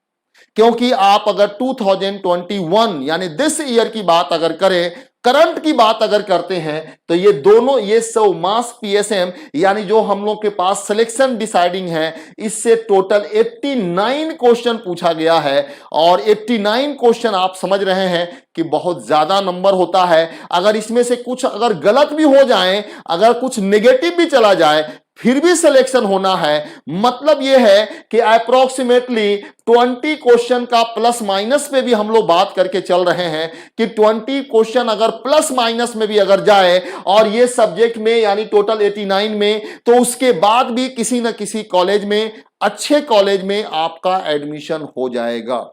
क्योंकि आप अगर 2021 यानी दिस ईयर की बात अगर करें, करंट की बात अगर करते हैं तो ये दोनों, ये सब मास पीएसएम यानी जो हम लोग के पास सिलेक्शन डिसाइडिंग है, इससे टोटल 89 क्वेश्चन पूछा गया है। और 89 क्वेश्चन आप समझ रहे हैं कि बहुत ज्यादा नंबर होता है। अगर इसमें से कुछ अगर गलत भी हो जाए, अगर कुछ नेगेटिव भी चला जाए, फिर भी सिलेक्शन होना है, मतलब यह है कि अप्रोक्सीमेटली 20 क्वेश्चन का प्लस माइनस पे भी हम लोग बात करके चल रहे हैं कि 20 क्वेश्चन अगर प्लस माइनस में भी अगर जाए और ये सब्जेक्ट में यानी टोटल 89 में, तो उसके बाद भी किसी न किसी कॉलेज में, अच्छे कॉलेज में आपका एडमिशन हो जाएगा।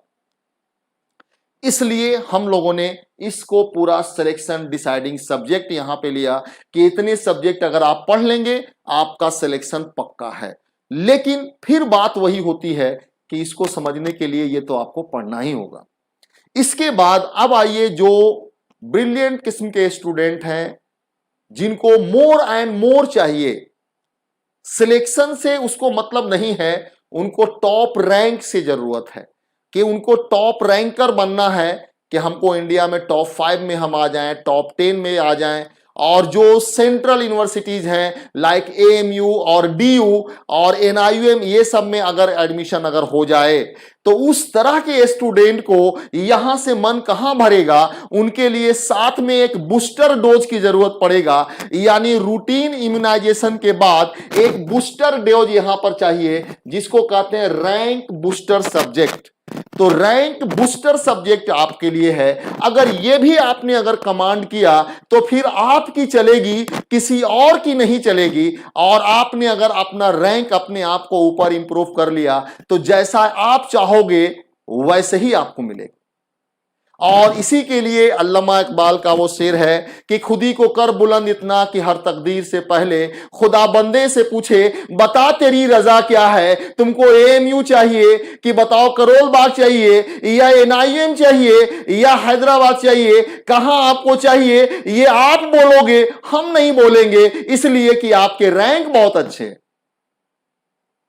इसलिए हम लोगों ने इसको पूरा सिलेक्शन डिसाइडिंग सब्जेक्ट यहां पे लिया कि इतने सब्जेक्ट अगर आप पढ़ लेंगे आपका सिलेक्शन पक्का है। लेकिन फिर बात वही होती है कि इसको समझने के लिए ये तो आपको पढ़ना ही होगा। इसके बाद अब आइए जो ब्रिलियंट किस्म के स्टूडेंट हैं, जिनको मोर एंड मोर चाहिए, सिलेक्शन से उसको मतलब नहीं है, उनको टॉप रैंक से जरूरत है कि उनको टॉप रैंकर बनना है कि हमको इंडिया में टॉप 5 में हम आ जाएं, टॉप 10 में आ जाएं। और जो सेंट्रल यूनिवर्सिटीज हैं लाइक एएमयू और डीयू और एनआईयूएम, ये सब में अगर एडमिशन अगर हो जाए तो उस तरह के स्टूडेंट को यहां से मन कहां भरेगा। उनके लिए साथ में एक बूस्टर डोज की जरूरत पड़ेगा, यानी रूटीन इम्यूनाइजेशन के बाद एक बूस्टर डोज यहां पर चाहिए, जिसको कहते हैं रैंक बूस्टर सब्जेक्ट। तो रैंक बूस्टर सब्जेक्ट आपके लिए है। अगर ये भी आपने अगर कमांड किया तो फिर आपकी चलेगी, किसी और की नहीं चलेगी। और आपने अगर अपना रैंक अपने आप को ऊपर इंप्रूव कर लिया तो जैसा आप चाहोगे वैसे ही आपको मिलेगा। और इसी के लिए अल्लामा इकबाल का वो शेर है कि खुदी को कर बुलंद इतना कि हर तकदीर से पहले खुदा बंदे से पूछे बता तेरी रजा क्या है। तुमको एएमयू चाहिए कि बताओ करोल बाग चाहिए या एनआईएम चाहिए या हैदराबाद चाहिए, कहां आपको चाहिए ये आप बोलोगे, हम नहीं बोलेंगे, इसलिए कि आपके रैंक बहुत अच्छे।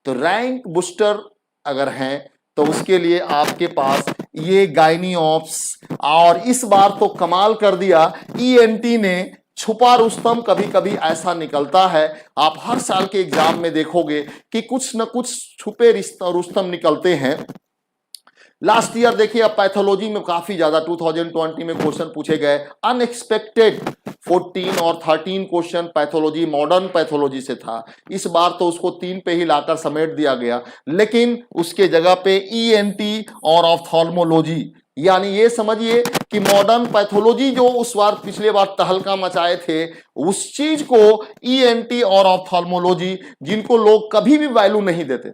तो रैंक बूस्टर अगर हैं तो उसके लिए आपके पास ये गायनी ऑप्स, और इस बार तो कमाल कर दिया ईएनटी ने, छुपा रुस्तम कभी कभी ऐसा निकलता है। आप हर साल के एग्जाम में देखोगे कि कुछ न कुछ छुपे रुस्तम निकलते हैं। लास्ट ईयर देखिए, अब पैथोलॉजी में काफी ज्यादा 2020 में क्वेश्चन पूछे गए, अनएक्सपेक्टेड 14 और 13 क्वेश्चन पैथोलॉजी, मॉडर्न पैथोलॉजी से था। इस बार तो उसको 3 पे ही लाकर समेट दिया गया, लेकिन उसके जगह पे ईएनटी और ऑप्थेल्मोलॉजी, यानी ये समझिए कि मॉडर्न पैथोलॉजी जो उस बार पिछले बार तहलका मचाए थे, उस चीज को ईएनटी और ऑप्थेल्मोलॉजी, जिनको लोग कभी भी वैल्यू नहीं देते,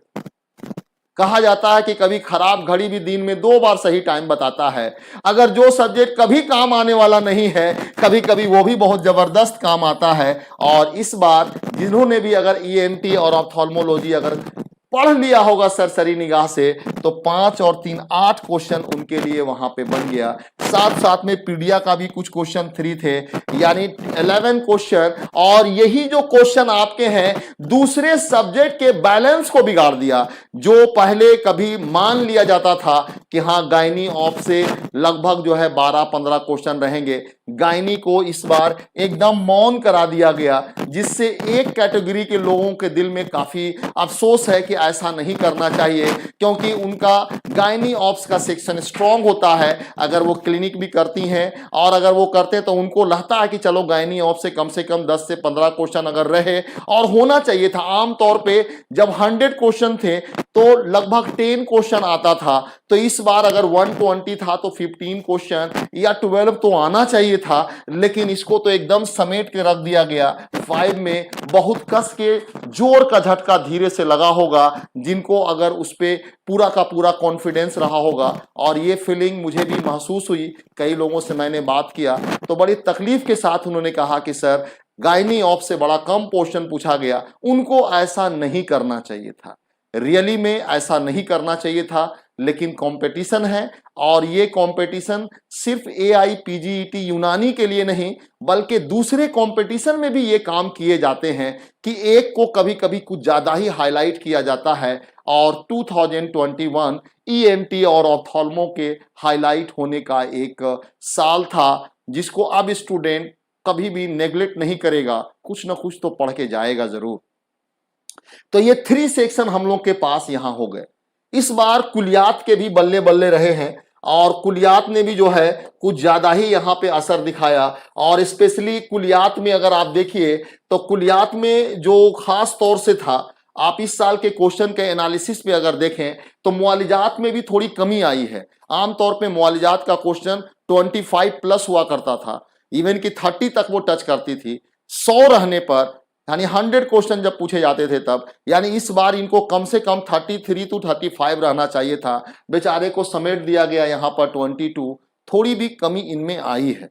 कहा जाता है कि कभी खराब घड़ी भी दिन में 2 बार सही टाइम बताता है। अगर जो सब्जेक्ट कभी काम आने वाला नहीं है, कभी कभी वो भी बहुत जबरदस्त काम आता है। और इस बार जिन्होंने भी अगर ईएनटी और ऑप्थेल्मोलॉजी अगर पढ़ लिया होगा सरसरी निगाह से, तो 5 और 3 8 क्वेश्चन उनके लिए वहां पे बन गया। साथ साथ में पीडिया का भी कुछ क्वेश्चन 3 थे, यानी 11 क्वेश्चन। और यही जो क्वेश्चन आपके हैं दूसरे सब्जेक्ट के बैलेंस को बिगाड़ दिया। जो पहले कभी मान लिया जाता था कि हाँ गायनी ऑप से लगभग जो है 12-15 क्वेश्चन रहेंगे, गायनी को इस बार एकदम मौन करा दिया गया, जिससे एक कैटेगरी के लोगों के दिल में काफी अफसोस है कि ऐसा नहीं करना चाहिए, क्योंकि उनका गायनी ऑप्स का सेक्शन स्ट्रांग होता है। अगर वो क्लिनिक भी करती हैं और अगर वो करते हैं तो उनको लगता है कि चलो गायनी ऑप्स से कम 10 से 15 क्वेश्चन अगर रहे, और होना चाहिए था। आमतौर पे जब 100 क्वेश्चन थे तो लगभग 10 क्वेश्चन आता था, तो इस बार अगर 120 था तो 15 क्वेश्चन या 12 तो आना चाहिए था, लेकिन इसको तो एकदम समेट के रख दिया गया 5 में। बहुत कस के जोर का झटका धीरे से लगा होगा, जिनको अगर उस पे पूरा का पूरा कॉन्फिडेंस रहा होगा। और ये फीलिंग मुझे भी महसूस हुई, कई लोगों से मैंने बात किया तो बड़ी तकलीफ के साथ उन्होंने कहा कि सर गायनी ऑप से बड़ा कम क्वेश्चन पूछा गया, उनको ऐसा नहीं करना चाहिए था। रियली में ऐसा नहीं करना चाहिए था, लेकिन कंपटीशन है, और ये कंपटीशन सिर्फ एआईपीजीईटी यूनानी के लिए नहीं बल्कि दूसरे कंपटीशन में भी ये काम किए जाते हैं कि एक को कभी कभी कुछ ज्यादा ही हाईलाइट किया जाता है। और 2021 ईएनटी और ऑप्थेल्मो के हाईलाइट होने का एक साल था, जिसको अब स्टूडेंट कभी भी नेग्लेक्ट नहीं करेगा, कुछ ना कुछ तो पढ़ के जाएगा जरूर। तो ये 3 सेक्शन हम लोग के पास यहां हो गए। इस बार कुलियात के भी बल्ले बल्ले रहे हैं और कुलियात ने भी जो है कुछ ज्यादा ही यहां पे असर दिखाया। और स्पेशली कुलियात में अगर आप देखिए तो कुलियात में जो खास तौर से था, आप इस साल के क्वेश्चन के एनालिसिस पे अगर देखें तो मुआलिजात में भी थोड़ी कमी आई है। आमतौर पे मुआलिजात का क्वेश्चन 25 प्लस हुआ करता था, इवन कि 30 तक वो टच करती थी। 100 रहने पर यानी 100 क्वेश्चन जब पूछे जाते थे तब, यानी इस बार इनको कम से कम 33 to 35 रहना चाहिए था। बेचारे को समेट दिया गया यहां पर 22, थोड़ी भी कमी इनमें आई है।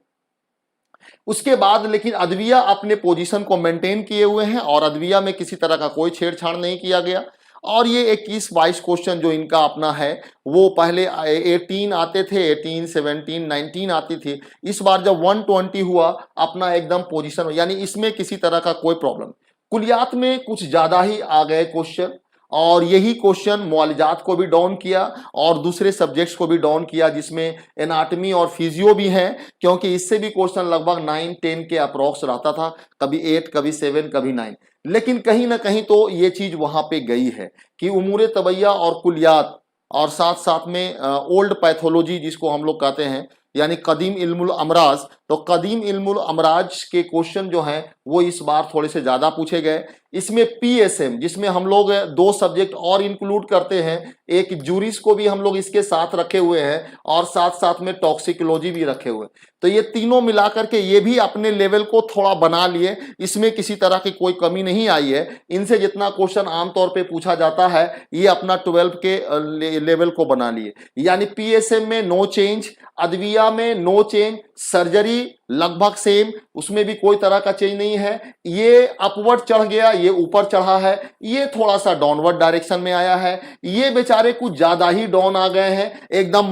उसके बाद लेकिन अदविया अपने पोजीशन को मेंटेन किए हुए हैं और अदविया में किसी तरह का कोई छेड़छाड़ नहीं किया गया। और ये 21-22 क्वेश्चन जो इनका अपना है, वो पहले 18 आते थे, 18, 17, 19 आती थी। इस बार जब 120 हुआ अपना एकदम पोजीशन, यानी इसमें किसी तरह का कोई प्रॉब्लम। कुलियात में कुछ ज्यादा ही आ गए क्वेश्चन और यही क्वेश्चन मुआलिजात को भी डाउन किया और दूसरे सब्जेक्ट्स को भी डाउन किया, जिसमें एनाटमी और फिजियो भी हैं, क्योंकि इससे भी क्वेश्चन लगभग 9-10 के अप्रोक्स रहता था, कभी 8, कभी 7, कभी 9। लेकिन कहीं ना कहीं तो ये चीज वहां पे गई है कि उमूरे तबैया और कुलियात और साथ साथ में ओल्ड पैथोलॉजी जिसको हम लोग कहते हैं, यानी कदीम इल्मुल अमराज, तो कदीम इल्मुल अमराज के क्वेश्चन जो हैं वो इस बार थोड़े से ज्यादा पूछे गए। इसमें पीएसएम, जिसमें हम लोग 2 सब्जेक्ट और इंक्लूड करते हैं, एक जूरिस को भी हम लोग इसके साथ रखे हुए हैं और साथ साथ में टॉक्सिकोलॉजी भी रखे हुए। तो ये तीनों मिलाकर के ये भी अपने लेवल को थोड़ा बना लिए, इसमें किसी तरह की कोई कमी नहीं आई है। इनसे जितना क्वेश्चन आमतौर पे पूछा जाता है ये अपना 12 के लेवल को बना लिए। यानी पीएसएम में नो चेंज, अदविया में नो चेंज, सर्जरी लगभग सेम, उसमें भी कोई तरह का चेंज नहीं है। ये अपवर्ड चढ़ गया, ये ऊपर चढ़ा है, ये थोड़ा सा डाउनवर्ड डायरेक्शन में आया है, ये बेचारे कुछ ज्यादा ही डाउन आ गए हैं, एकदम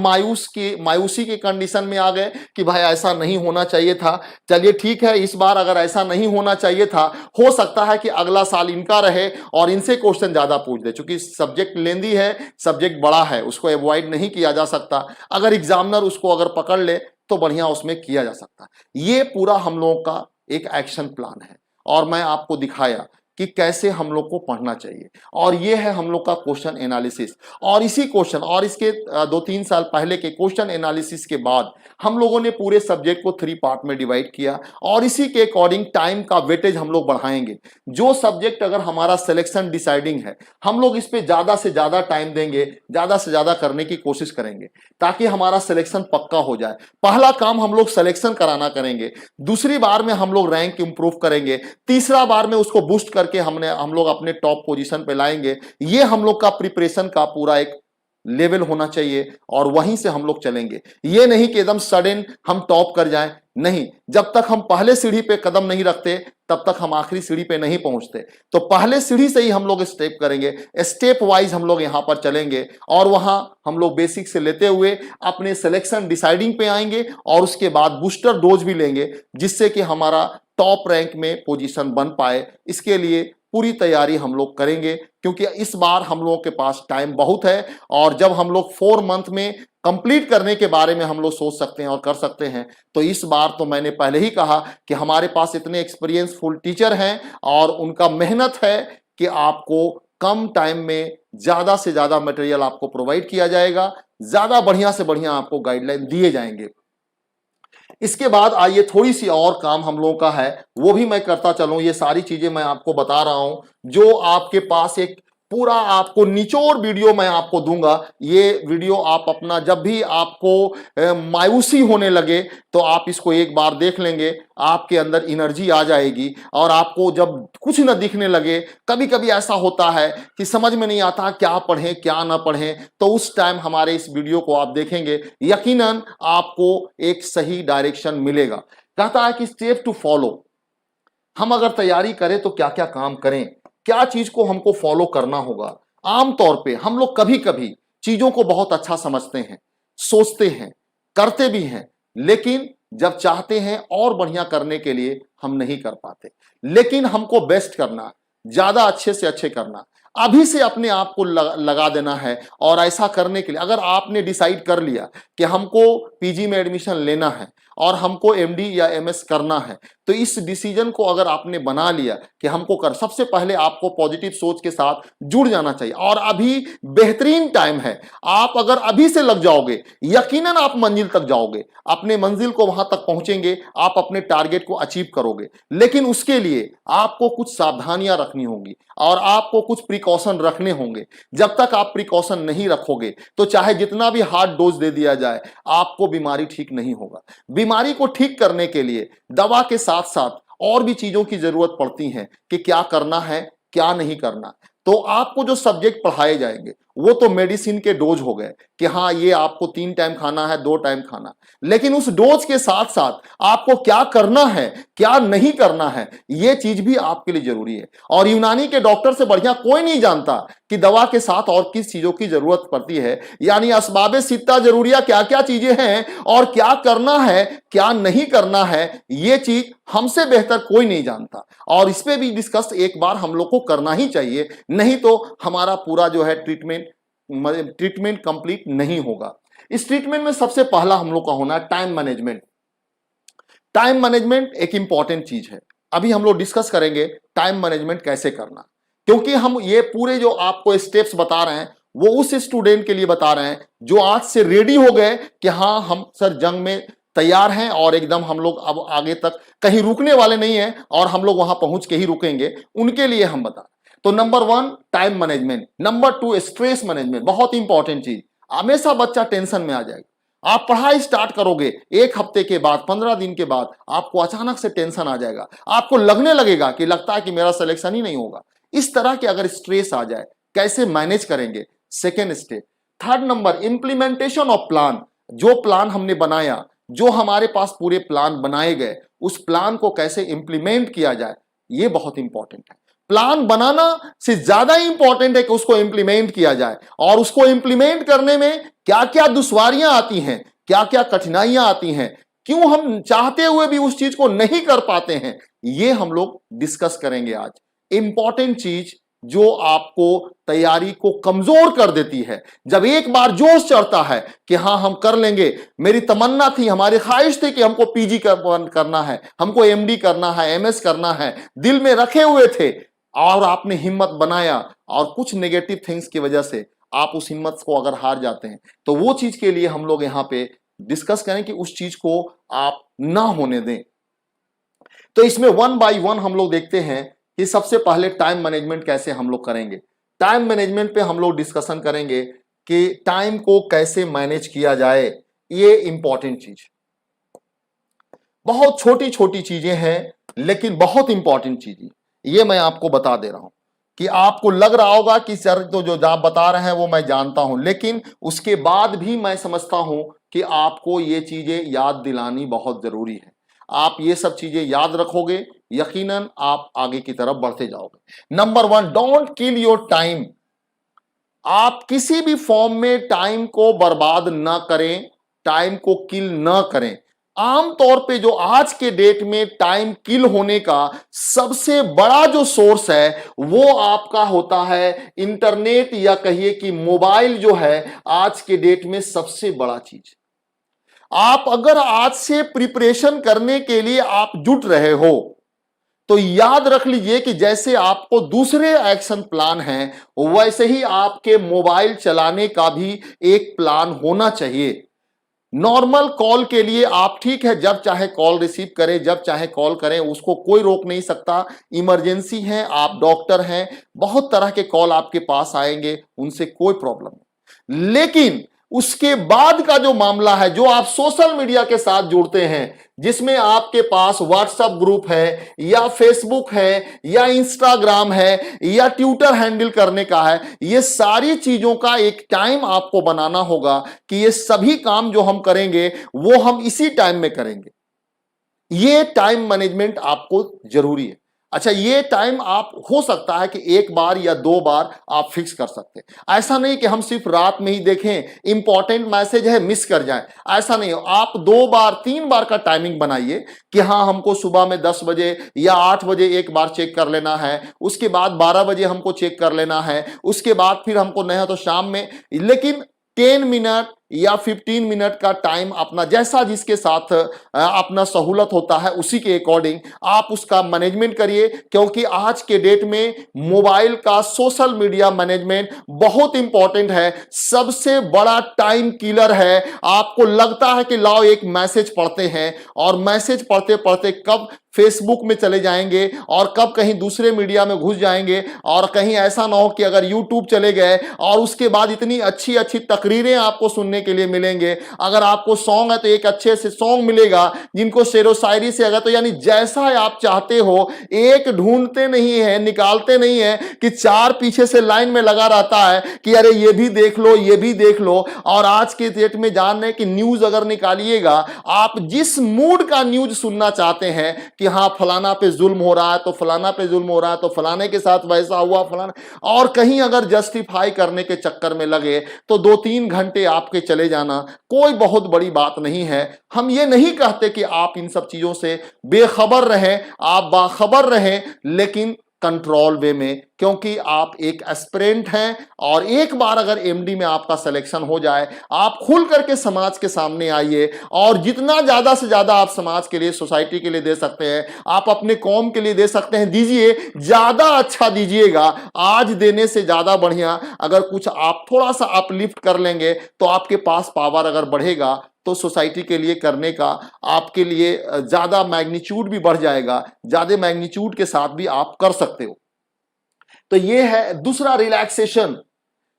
मायूसी की कंडीशन में आ गए कि भाई ऐसा नहीं होना चाहिए था। चलिए ठीक है, इस बार अगर ऐसा नहीं होना चाहिए था, हो सकता है कि अगला साल इनका रहे और इनसे क्वेश्चन ज्यादा पूछ दे, क्योंकि सब्जेक्ट लेंदी है, सब्जेक्ट बड़ा है, उसको अवॉइड नहीं किया जा सकता। अगर एग्जामिनर उसको अगर पकड़ ले तो बढ़िया उसमें किया जा सकता है। ये पूरा हम लोगों का एक एक्शन प्लान है और मैं आपको दिखाया कि कैसे हम लोग को पढ़ना चाहिए। और ये है हम लोग का क्वेश्चन एनालिसिस। और इसी क्वेश्चन और इसके 2-3 साल पहले के क्वेश्चन एनालिसिस के बाद हम लोगों ने पूरे सब्जेक्ट को 3 पार्ट में डिवाइड किया और इसी के अकॉर्डिंग टाइम का वेटेज हम लोग बढ़ाएंगे। जो सब्जेक्ट अगर हमारा सिलेक्शन डिसाइडिंग है, हम लोग इस पे ज्यादा से ज्यादा टाइम देंगे, ज्यादा से ज्यादा करने की कोशिश करेंगे ताकि हमारा सिलेक्शन पक्का हो जाए। पहला काम हम लोग सिलेक्शन कराना करेंगे, दूसरी बार में हम लोग रैंक इंप्रूव करेंगे, तीसरा बार में उसको बूस्ट करके हम लोग अपने टॉप पोजीशन पे लाएंगे। ये हम लोग का प्रिपरेशन का पूरा एक लेवल होना चाहिए और वहीं से हम लोग चलेंगे। ये नहीं कि एकदम सडन हम टॉप कर जाएं, नहीं। जब तक हम पहले सीढ़ी पे कदम नहीं रखते तब तक हम आखिरी सीढ़ी पे नहीं पहुंचते। तो पहले सीढ़ी से ही हम लोग स्टेप करेंगे, स्टेप वाइज हम लोग यहां पर चलेंगे और वहां हम लोग बेसिक से लेते हुए अपने सिलेक्शन डिसाइडिंग पे आएंगे और उसके बाद बूस्टर डोज भी लेंगे, जिससे कि हमारा टॉप रैंक में पोजीशन बन पाए। इसके लिए पूरी तैयारी हम लोग करेंगे, क्योंकि इस बार हम लोगों के पास टाइम बहुत है और जब हम लोग 4 मंथ में कंप्लीट करने के बारे में हम लोग सोच सकते हैं और कर सकते हैं, तो इस बार तो मैंने पहले ही कहा कि हमारे पास इतने एक्सपीरियंसफुल टीचर हैं और उनका मेहनत है कि आपको कम टाइम में ज्यादा से ज्यादा मटेरियल आपको प्रोवाइड किया जाएगा, ज्यादा बढ़िया से बढ़िया आपको गाइडलाइन दिए जाएंगे। इसके बाद आइए थोड़ी सी और काम हम लोगों का है, वो भी मैं करता चलूं। ये सारी चीजें मैं आपको बता रहा हूं जो आपके पास एक पूरा आपको निचोड़ वीडियो मैं आपको दूंगा। ये वीडियो आप अपना जब भी आपको मायूसी होने लगे तो आप इसको एक बार देख लेंगे, आपके अंदर एनर्जी आ जाएगी और आपको जब कुछ न दिखने लगे, कभी कभी ऐसा होता है कि समझ में नहीं आता क्या पढ़ें क्या ना पढ़ें, तो उस टाइम हमारे इस वीडियो को आप देखेंगे, यकीनन आपको एक सही डायरेक्शन मिलेगा। कहता है कि स्टेप टू फॉलो, हम अगर तैयारी करें तो क्या क्या काम करें, क्या चीज को हमको फॉलो करना होगा। आमतौर पे हम लोग कभी कभी चीजों को बहुत अच्छा समझते हैं, सोचते हैं, करते भी हैं, लेकिन जब चाहते हैं और बढ़िया करने के लिए हम नहीं कर पाते। लेकिन हमको बेस्ट करना, ज्यादा अच्छे से अच्छे करना, अभी से अपने आप को लगा देना है। और ऐसा करने के लिए अगर आपने डिसाइड कर लिया कि हमको पीजी में एडमिशन लेना है और हमको एमडी या एमएस करना है, तो इस डिसीजन को अगर आपने बना लिया कि हमको कर, सबसे पहले आपको पॉजिटिव सोच के साथ जुड़ जाना चाहिए। और अभी बेहतरीन टाइम है, आप अगर अभी से लग जाओगे यकीनन आप मंजिल तक जाओगे, अपने मंजिल को वहां तक पहुंचेंगे, आप अपने टारगेट को अचीव करोगे। लेकिन उसके लिए आपको कुछ सावधानियां रखनी होगी और आपको कुछ प्रिकॉशन रखने होंगे। जब तक आप प्रिकॉशन नहीं रखोगे तो चाहे जितना भी हार्ड डोज दे दिया जाए, आपको बीमारी ठीक नहीं होगा। बीमारी को ठीक करने के लिए दवा के साथ साथ और भी चीजों की जरूरत पड़ती है कि क्या करना है क्या नहीं करना। तो आपको जो सब्जेक्ट पढ़ाए जाएंगे वो तो मेडिसिन के डोज हो गए कि हाँ ये आपको 3 टाइम खाना है, 2 टाइम खाना, लेकिन उस डोज के साथ साथ आपको क्या करना है क्या नहीं करना है ये चीज भी आपके लिए जरूरी है। और यूनानी के डॉक्टर से बढ़िया कोई नहीं जानता कि दवा के साथ और किस चीजों की जरूरत पड़ती है, यानी असबाबे सित्ता जरूरिया क्या क्या चीजें हैं और क्या करना है क्या नहीं करना है, ये चीज हमसे बेहतर कोई नहीं जानता। और इस पे भी डिस्कस एक बार हम लोग को करना ही चाहिए, नहीं तो हमारा पूरा जो है ट्रीटमेंट कंप्लीट नहीं होगा। इस ट्रीटमेंट में सबसे पहला हम लोग का होना है टाइम मैनेजमेंट। टाइम मैनेजमेंट एक इंपॉर्टेंट चीज है, अभी हम लोग डिस्कस करेंगे टाइम मैनेजमेंट कैसे करना, क्योंकि हम ये पूरे जो आपको स्टेप्स बता रहे हैं वो उस स्टूडेंट के लिए बता रहे हैं जो आज से रेडी हो गए कि हाँ हम सर जंग में तैयार हैं और एकदम हम लोग अब आगे तक कहीं रुकने वाले नहीं हैं और हम लोग वहां पहुंच के ही रुकेंगे, उनके लिए हम बता। तो number 1 time management, number 2 stress management, बहुत इंपॉर्टेंट चीज। हमेशा बच्चा टेंशन में आ जाएगा, आप पढ़ाई स्टार्ट करोगे 1 हफ्ते के बाद 15 दिन के बाद आपको अचानक से टेंशन आ जाएगा, आपको लगने लगेगा कि लगता है कि मेरा सिलेक्शन ही नहीं होगा। इस तरह के अगर स्ट्रेस आ जाए कैसे मैनेज करेंगे, second step. Third number implementation of plan, जो प्लान हमने बनाया, जो हमारे पास पूरे प्लान बनाए गए, उस प्लान को कैसे इंप्लीमेंट किया जाए, ये बहुत इंपॉर्टेंट है। प्लान बनाना से ज्यादा इंपॉर्टेंट है कि उसको इंप्लीमेंट किया जाए, और उसको इंप्लीमेंट करने में क्या क्या दुश्वारियां आती हैं, क्या क्या कठिनाइयां आती हैं, क्यों हम चाहते हुए भी उस चीज को नहीं कर पाते हैं, ये हम लोग डिस्कस करेंगे आज। इंपॉर्टेंट चीज जो आपको तैयारी को कमजोर कर देती है, जब एक बार जोश चढ़ता है कि हाँ हम कर लेंगे, मेरी तमन्ना थी, हमारी ख्वाहिश थी कि हमको पीजी करना है, हमको एमडी करना है, एमएस करना है, दिल में रखे हुए थे और आपने हिम्मत बनाया और कुछ नेगेटिव थिंग्स की वजह से आप उस हिम्मत को अगर हार जाते हैं, तो वो चीज के लिए हम लोग यहां पे डिस्कस करें कि उस चीज को आप ना होने दें। तो इसमें 1 बाय 1 हम लोग देखते हैं कि सबसे पहले टाइम मैनेजमेंट कैसे हम लोग करेंगे। टाइम मैनेजमेंट पे हम लोग डिस्कशन करेंगे कि टाइम को कैसे मैनेज किया जाए, ये इंपॉर्टेंट चीज। बहुत छोटी छोटी चीजें हैं लेकिन बहुत इंपॉर्टेंट चीजें, ये मैं आपको बता दे रहा हूं कि आपको लग रहा होगा कि सर तो जो आप बता रहे हैं वो मैं जानता हूं, लेकिन उसके बाद भी मैं समझता हूं कि आपको ये चीजें याद दिलानी बहुत जरूरी है। आप ये सब चीजें याद रखोगे, यकीनन आप आगे की तरफ बढ़ते जाओगे। Number 1, don't kill your time. आप किसी भी फॉर्म में टाइम को बर्बाद ना करें, टाइम को किल ना करें। आमतौर पे जो आज के डेट में टाइम किल होने का सबसे बड़ा जो सोर्स है वो आपका होता है इंटरनेट, या कहिए कि मोबाइल जो है आज के डेट में सबसे बड़ा चीज। आप अगर आज से प्रिपरेशन करने के लिए आप जुट रहे हो तो याद रख लीजिए कि जैसे आपको दूसरे एक्शन प्लान हैं वैसे ही आपके मोबाइल चलाने का भी एक प्लान होना चाहिए। नॉर्मल कॉल के लिए आप ठीक है जब चाहे कॉल रिसीव करें, जब चाहे कॉल करें, उसको कोई रोक नहीं सकता। इमरजेंसी है, आप डॉक्टर हैं, बहुत तरह के कॉल आपके पास आएंगे, उनसे कोई प्रॉब्लम नहीं। लेकिन उसके बाद का जो मामला है, जो आप सोशल मीडिया के साथ जुड़ते हैं, जिसमें आपके पास व्हाट्सएप ग्रुप है या फेसबुक है या इंस्टाग्राम है या ट्विटर हैंडल करने का है, ये सारी चीजों का एक टाइम आपको बनाना होगा कि ये सभी काम जो हम करेंगे वो हम इसी टाइम में करेंगे। ये टाइम मैनेजमेंट आपको जरूरी है। अच्छा, ये टाइम आप हो सकता है कि 1 बार या 2 बार आप फिक्स कर सकते हैं। ऐसा नहीं कि हम सिर्फ रात में ही देखें, इंपॉर्टेंट मैसेज है मिस कर जाएं, ऐसा नहीं हो। आप 2 बार 3 बार का टाइमिंग बनाइए कि हाँ हमको सुबह में 10 बजे या 8 बजे एक बार चेक कर लेना है, उसके बाद 12 बजे हमको चेक कर लेना है, उसके बाद फिर हमको नहीं तो शाम में। लेकिन 10 मिनट या 15 मिनट का टाइम अपना जैसा जिसके साथ अपना सहूलत होता है उसी के अकॉर्डिंग आप उसका मैनेजमेंट करिए, क्योंकि आज के डेट में मोबाइल का सोशल मीडिया मैनेजमेंट बहुत इंपॉर्टेंट है, सबसे बड़ा टाइम किलर है। आपको लगता है कि लाओ एक मैसेज पढ़ते हैं और मैसेज पढ़ते पढ़ते कब फेसबुक में चले जाएंगे और कब कहीं दूसरे मीडिया में घुस जाएंगे, और कहीं ऐसा ना हो कि अगर यूट्यूब चले गए और उसके बाद इतनी अच्छी अच्छी तकरीरें आपको सुनने के लिए मिलेंगे। अगर आपको सॉन्ग है तो एक अच्छे से सॉन्ग मिलेगा, जिनको शेरो शायरी से अगर तो यानी जैसा आप चाहते हो, एक ढूंढते नहीं है, निकालते नहीं है कि चार पीछे से लाइन में लगा रहता है कि अरे ये भी देख लो ये भी देख लो। और आज के डेट में जान रहे कि न्यूज अगर निकालिएगा, आप जिस मूड का न्यूज सुनना चाहते हैं कि हाँ फलाना पे जुल्म हो रहा है तो फलाना पे जुल्म हो रहा है तो फलाने के साथ वैसा हुआ फलाना, और कहीं अगर जस्टिफाई करने के चक्कर में लगे तो 2-3 घंटे आपके चले जाना कोई बहुत बड़ी बात नहीं है। हम ये नहीं कहते कि आप इन सब चीजों से बेखबर रहें, आप बाखबर रहें, लेकिन कंट्रोल वे में, क्योंकि आप एक एस्पिरेंट हैं और एक बार अगर एमडी में आपका सिलेक्शन हो जाए, आप खुल करके समाज के सामने आइए और जितना ज्यादा से ज्यादा आप समाज के लिए, सोसाइटी के लिए दे सकते हैं, आप अपने कौम के लिए दे सकते हैं, दीजिए, ज्यादा अच्छा दीजिएगा। आज देने से ज्यादा बढ़िया अगर कुछ आप थोड़ा सा अपलिफ्ट कर लेंगे तो आपके पास पावर अगर बढ़ेगा तो सोसाइटी के लिए करने का आपके लिए ज्यादा मैग्नीट्यूड भी बढ़ जाएगा, ज्यादा मैग्नीट्यूड के साथ भी आप कर सकते हो। तो ये है दूसरा रिलैक्सेशन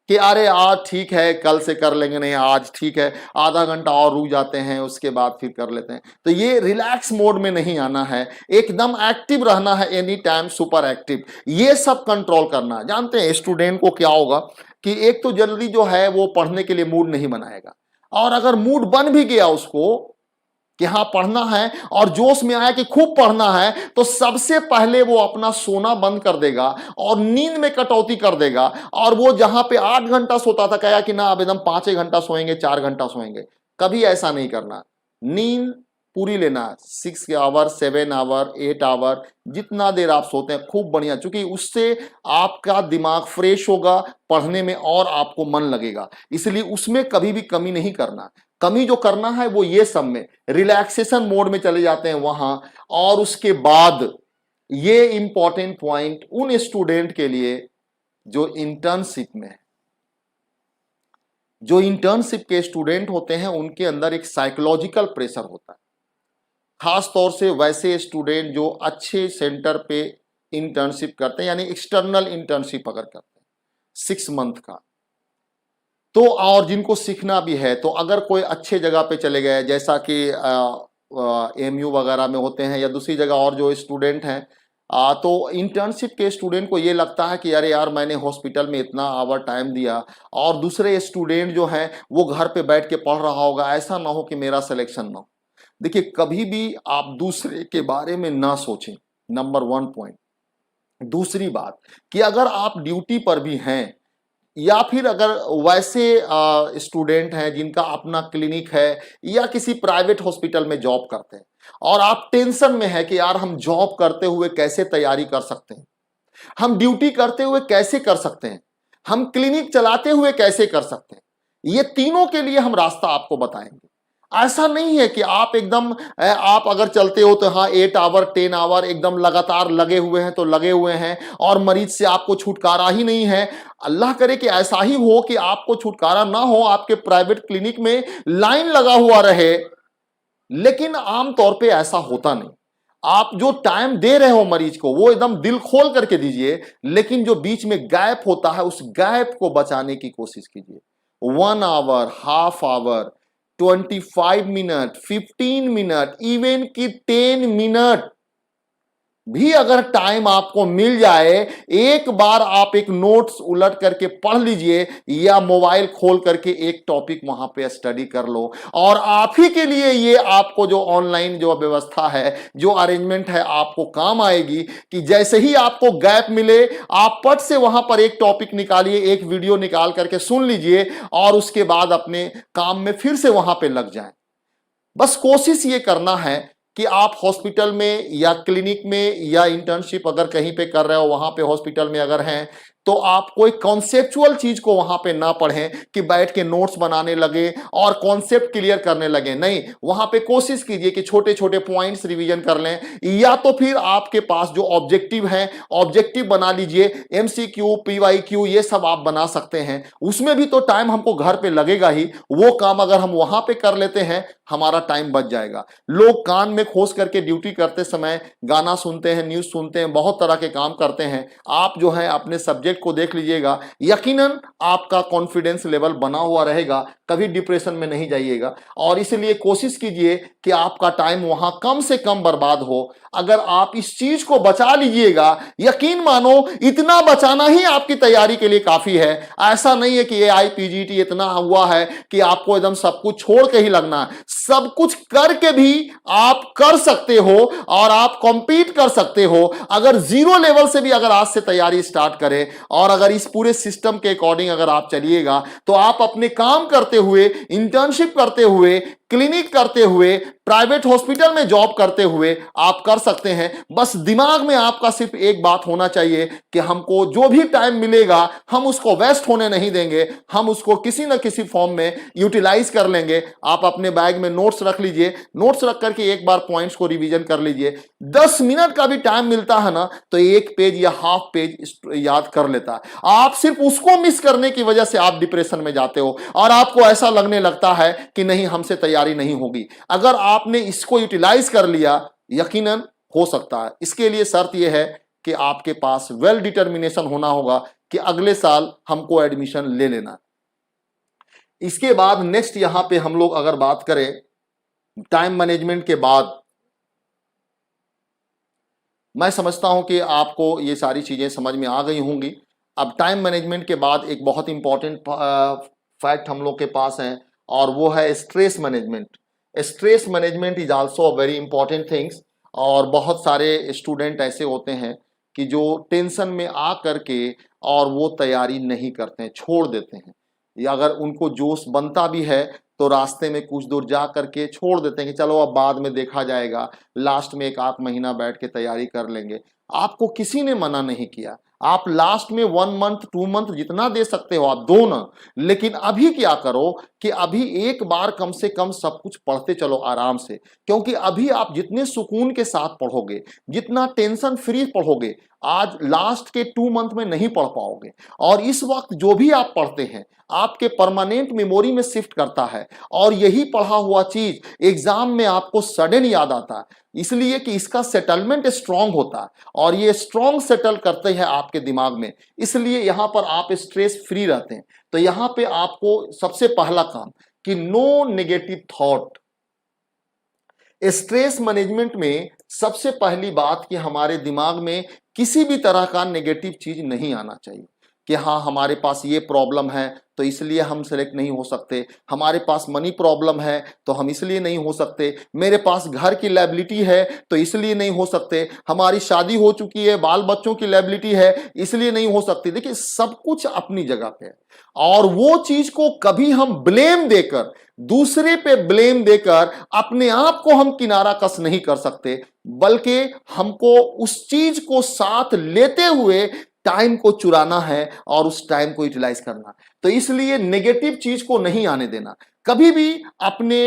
कि अरे आज ठीक है कल से कर लेंगे, नहीं आज ठीक है आधा घंटा और रुक जाते हैं उसके बाद फिर कर लेते हैं। तो ये रिलैक्स मोड में नहीं आना है, एकदम एक्टिव रहना है, एनी टाइम सुपर एक्टिव, ये सब कंट्रोल करना है। जानते हैं स्टूडेंट को क्या होगा कि एक तो जल्दी जो है वो पढ़ने के लिए मूड नहीं बनाएगा, और अगर मूड बन भी गया उसको कि हाँ पढ़ना है और जोश में आया कि खूब पढ़ना है, तो सबसे पहले वो अपना सोना बंद कर देगा और नींद में कटौती कर देगा, और वो जहां पे 8 घंटा सोता था कहेगा कि ना अब एकदम 5 घंटा सोएंगे, 4 घंटा सोएंगे। कभी ऐसा नहीं करना, नींद पूरी लेना, 6 आवर 7 आवर 8 आवर जितना देर आप सोते हैं खूब बढ़िया, क्योंकि उससे आपका दिमाग फ्रेश होगा, पढ़ने में और आपको मन लगेगा, इसलिए उसमें कभी भी कमी नहीं करना। कमी जो करना है वो ये सब में रिलैक्सेशन मोड में चले जाते हैं वहां। और उसके बाद ये इंपॉर्टेंट पॉइंट उन स्टूडेंट के लिए जो इंटर्नशिप में है, जो इंटर्नशिप के स्टूडेंट होते हैं उनके अंदर एक साइकोलॉजिकल प्रेशर होता है, खास तौर से वैसे स्टूडेंट जो अच्छे सेंटर पे इंटर्नशिप करते हैं, यानी एक्सटर्नल इंटर्नशिप अगर करते हैं 6 मंथ का, तो और जिनको सीखना भी है, तो अगर कोई अच्छे जगह पे चले गए जैसा कि एमयू वगैरह में होते हैं या दूसरी जगह, और जो स्टूडेंट हैं तो इंटर्नशिप के स्टूडेंट को ये लगता है कि अरे यार मैंने हॉस्पिटल में इतना आवर टाइम दिया और दूसरे स्टूडेंट जो हैं वो घर पे बैठ के पढ़ रहा होगा, ऐसा ना हो कि मेरा सिलेक्शन ना हो। देखिए कभी भी आप दूसरे के बारे में ना सोचें, नंबर 1 पॉइंट। दूसरी बात कि अगर आप ड्यूटी पर भी हैं या फिर अगर वैसे स्टूडेंट हैं जिनका अपना क्लिनिक है या किसी प्राइवेट हॉस्पिटल में जॉब करते हैं और आप टेंशन में है कि यार हम जॉब करते हुए कैसे तैयारी कर सकते हैं, हम ड्यूटी करते हुए कैसे कर सकते हैं, हम क्लिनिक चलाते हुए कैसे कर सकते हैं, ये तीनों के लिए हम रास्ता आपको बताएंगे। ऐसा नहीं है कि आप एकदम आप अगर चलते हो तो हाँ 8 आवर 10 आवर एकदम लगातार लगे हुए हैं तो लगे हुए हैं और मरीज से आपको छुटकारा ही नहीं है। अल्लाह करे कि ऐसा ही हो कि आपको छुटकारा ना हो, आपके प्राइवेट क्लिनिक में लाइन लगा हुआ रहे, लेकिन आमतौर पे ऐसा होता नहीं। आप जो टाइम दे रहे हो मरीज को वो एकदम दिल खोल करके दीजिए, लेकिन जो बीच में गैप होता है उस गैप को बचाने की कोशिश कीजिए। 1 hour, half hour, 25 minute, 15 minute, even की 10 मिनट भी अगर टाइम आपको मिल जाए, एक बार आप एक नोट्स उलट करके पढ़ लीजिए या मोबाइल खोल करके एक टॉपिक वहां पे स्टडी कर लो, और आप ही के लिए ये आपको जो ऑनलाइन जो व्यवस्था है, जो अरेंजमेंट है, आपको काम आएगी कि जैसे ही आपको गैप मिले आप पट से वहां पर एक टॉपिक निकालिए, एक वीडियो निकाल करके सुन लीजिए और उसके बाद अपने काम में फिर से वहां पे लग जाएं। बस कोशिश ये करना है कि आप हॉस्पिटल में या क्लिनिक में या इंटर्नशिप अगर कहीं पे कर रहे हो, वहां पे हॉस्पिटल में अगर हैं तो आप कोई कॉन्सेप्चुअल चीज को वहां पे ना पढ़ें कि बैठ के नोट्स बनाने लगे और कॉन्सेप्ट क्लियर करने लगे। नहीं, वहां पे कोशिश कीजिए कि छोटे छोटे पॉइंट्स रिवीजन कर लें, या तो फिर आपके पास जो ऑब्जेक्टिव है ऑब्जेक्टिव बना लीजिए। एमसीक्यू, पीवाईक्यू ये सब आप बना सकते हैं, उसमें भी तो टाइम हमको घर पे लगेगा ही। वो काम अगर हम वहां पे कर लेते हैं हमारा टाइम बच जाएगा। लोग कान में खोस करके ड्यूटी करते समय गाना सुनते हैं, न्यूज सुनते हैं, बहुत तरह के काम करते हैं। आप जो है अपने सब्जेक्ट को देख लीजिएगा, यकीनन आपका कॉन्फिडेंस लेवल बना हुआ रहेगा, कभी डिप्रेशन में नहीं जाइएगा। और इसलिए कोशिश कीजिए कि आपका टाइम वहां कम से कम बर्बाद हो। अगर आप इस चीज को बचा लीजिएगा, यकीन मानो इतना बचाना ही आपकी तैयारी के लिए काफी है। ऐसा नहीं है कि ये आईपीजीटी इतना हुआ है कि आपको एकदम सब कुछ छोड़ के ही लगना है। सब कुछ करके भी आप कर सकते हो और आप कॉम्पीट कर सकते हो। अगर जीरो लेवल से भी अगर आज से तैयारी स्टार्ट करें और अगर इस पूरे सिस्टम के अकॉर्डिंग अगर आप चलिएगा, तो आप अपने काम करते हुए, इंटर्नशिप करते हुए, क्लिनिक करते हुए, प्राइवेट हॉस्पिटल में जॉब करते हुए आप कर सकते हैं। बस दिमाग में आपका सिर्फ एक बात होना चाहिए कि हमको जो भी टाइम मिलेगा हम उसको वेस्ट होने नहीं देंगे, हम उसको किसी ना किसी फॉर्म में यूटिलाइज कर लेंगे। आप अपने बैग में नोट्स रख लीजिए, नोट्स रख करके एक बार पॉइंट्स को रिवीजन कर लीजिए। 10 मिनट का भी टाइम मिलता है ना, तो एक पेज या हाफ पेज याद कर लेता है। आप सिर्फ उसको मिस करने की वजह से आप डिप्रेशन में जाते हो और आपको ऐसा लगने लगता है कि नहीं, हमसे तैयारी नहीं होगी। अगर आपने इसको यूटिलाइज कर लिया, यकीनन हो सकता है। इसके लिए शर्त यह है कि आपके पास वेल डिटर्मिनेशन होना होगा कि अगले साल हमको एडमिशन ले लेना। इसके बाद नेक्स्ट यहां पे हम लोग अगर बात करें टाइम मैनेजमेंट के बाद, मैं समझता हूं कि आपको ये सारी चीजें समझ में आ गई होंगी। अब टाइम मैनेजमेंट के बाद एक बहुत इंपॉर्टेंट फैक्ट हम लोग के पास है और वो है stress management. Stress management is also very important things. और बहुत सारे स्टूडेंट ऐसे होते हैं कि जो टेंशन में आ करके और वो तैयारी नहीं करते हैं, छोड़ देते हैं, या अगर उनको जोश बनता भी है तो रास्ते में कुछ दूर जा करके छोड़ देते हैं कि चलो अब बाद में देखा जाएगा, लास्ट में एक आध महीना बैठ के तैयारी कर लेंगे। आपको किसी ने मना नहीं किया, आप लास्ट में 1 मंथ 2 मंथ जितना दे सकते हो आप दो ना। लेकिन अभी क्या करो कि अभी एक बार कम से कम सब कुछ पढ़ते चलो आराम से, क्योंकि अभी आप जितने सुकून के साथ पढ़ोगे, जितना टेंशन फ्री पढ़ोगे, आज लास्ट के 2 मंथ में नहीं पढ़ पाओगे। और इस वक्त जो भी आप पढ़ते हैं आपके परमानेंट मेमोरी में शिफ्ट करता है और यही पढ़ा हुआ चीज एग्जाम में आपको सडन याद आता है, इसलिए कि इसका सेटलमेंट स्ट्रांग होता है और ये स्ट्रांग सेटल करते हैं आपके दिमाग में, इसलिए यहां पर आप स्ट्रेस फ्री रहते हैं। तो यहां पे आपको सबसे पहला काम कि no negative thought. Stress management में सबसे पहली बात कि हमारे दिमाग में किसी भी तरह का नेगेटिव चीज नहीं आना चाहिए कि हाँ हमारे पास ये प्रॉब्लम है तो इसलिए हम सेलेक्ट नहीं हो सकते, हमारे पास मनी प्रॉब्लम है तो हम इसलिए नहीं हो सकते, मेरे पास घर की लायबिलिटी है तो इसलिए नहीं हो सकते, हमारी शादी हो चुकी है, बाल बच्चों की लायबिलिटी है इसलिए नहीं हो सकती। देखिए सब कुछ अपनी जगह पे है और वो चीज को कभी हम ब्लेम देकर, दूसरे पे ब्लेम देकर अपने आप को हम किनारा कस नहीं कर सकते, बल्कि हमको उस चीज को साथ लेते हुए टाइम को चुराना है और उस टाइम को यूटिलाइज करना। तो इसलिए नेगेटिव चीज को नहीं आने देना, कभी भी अपने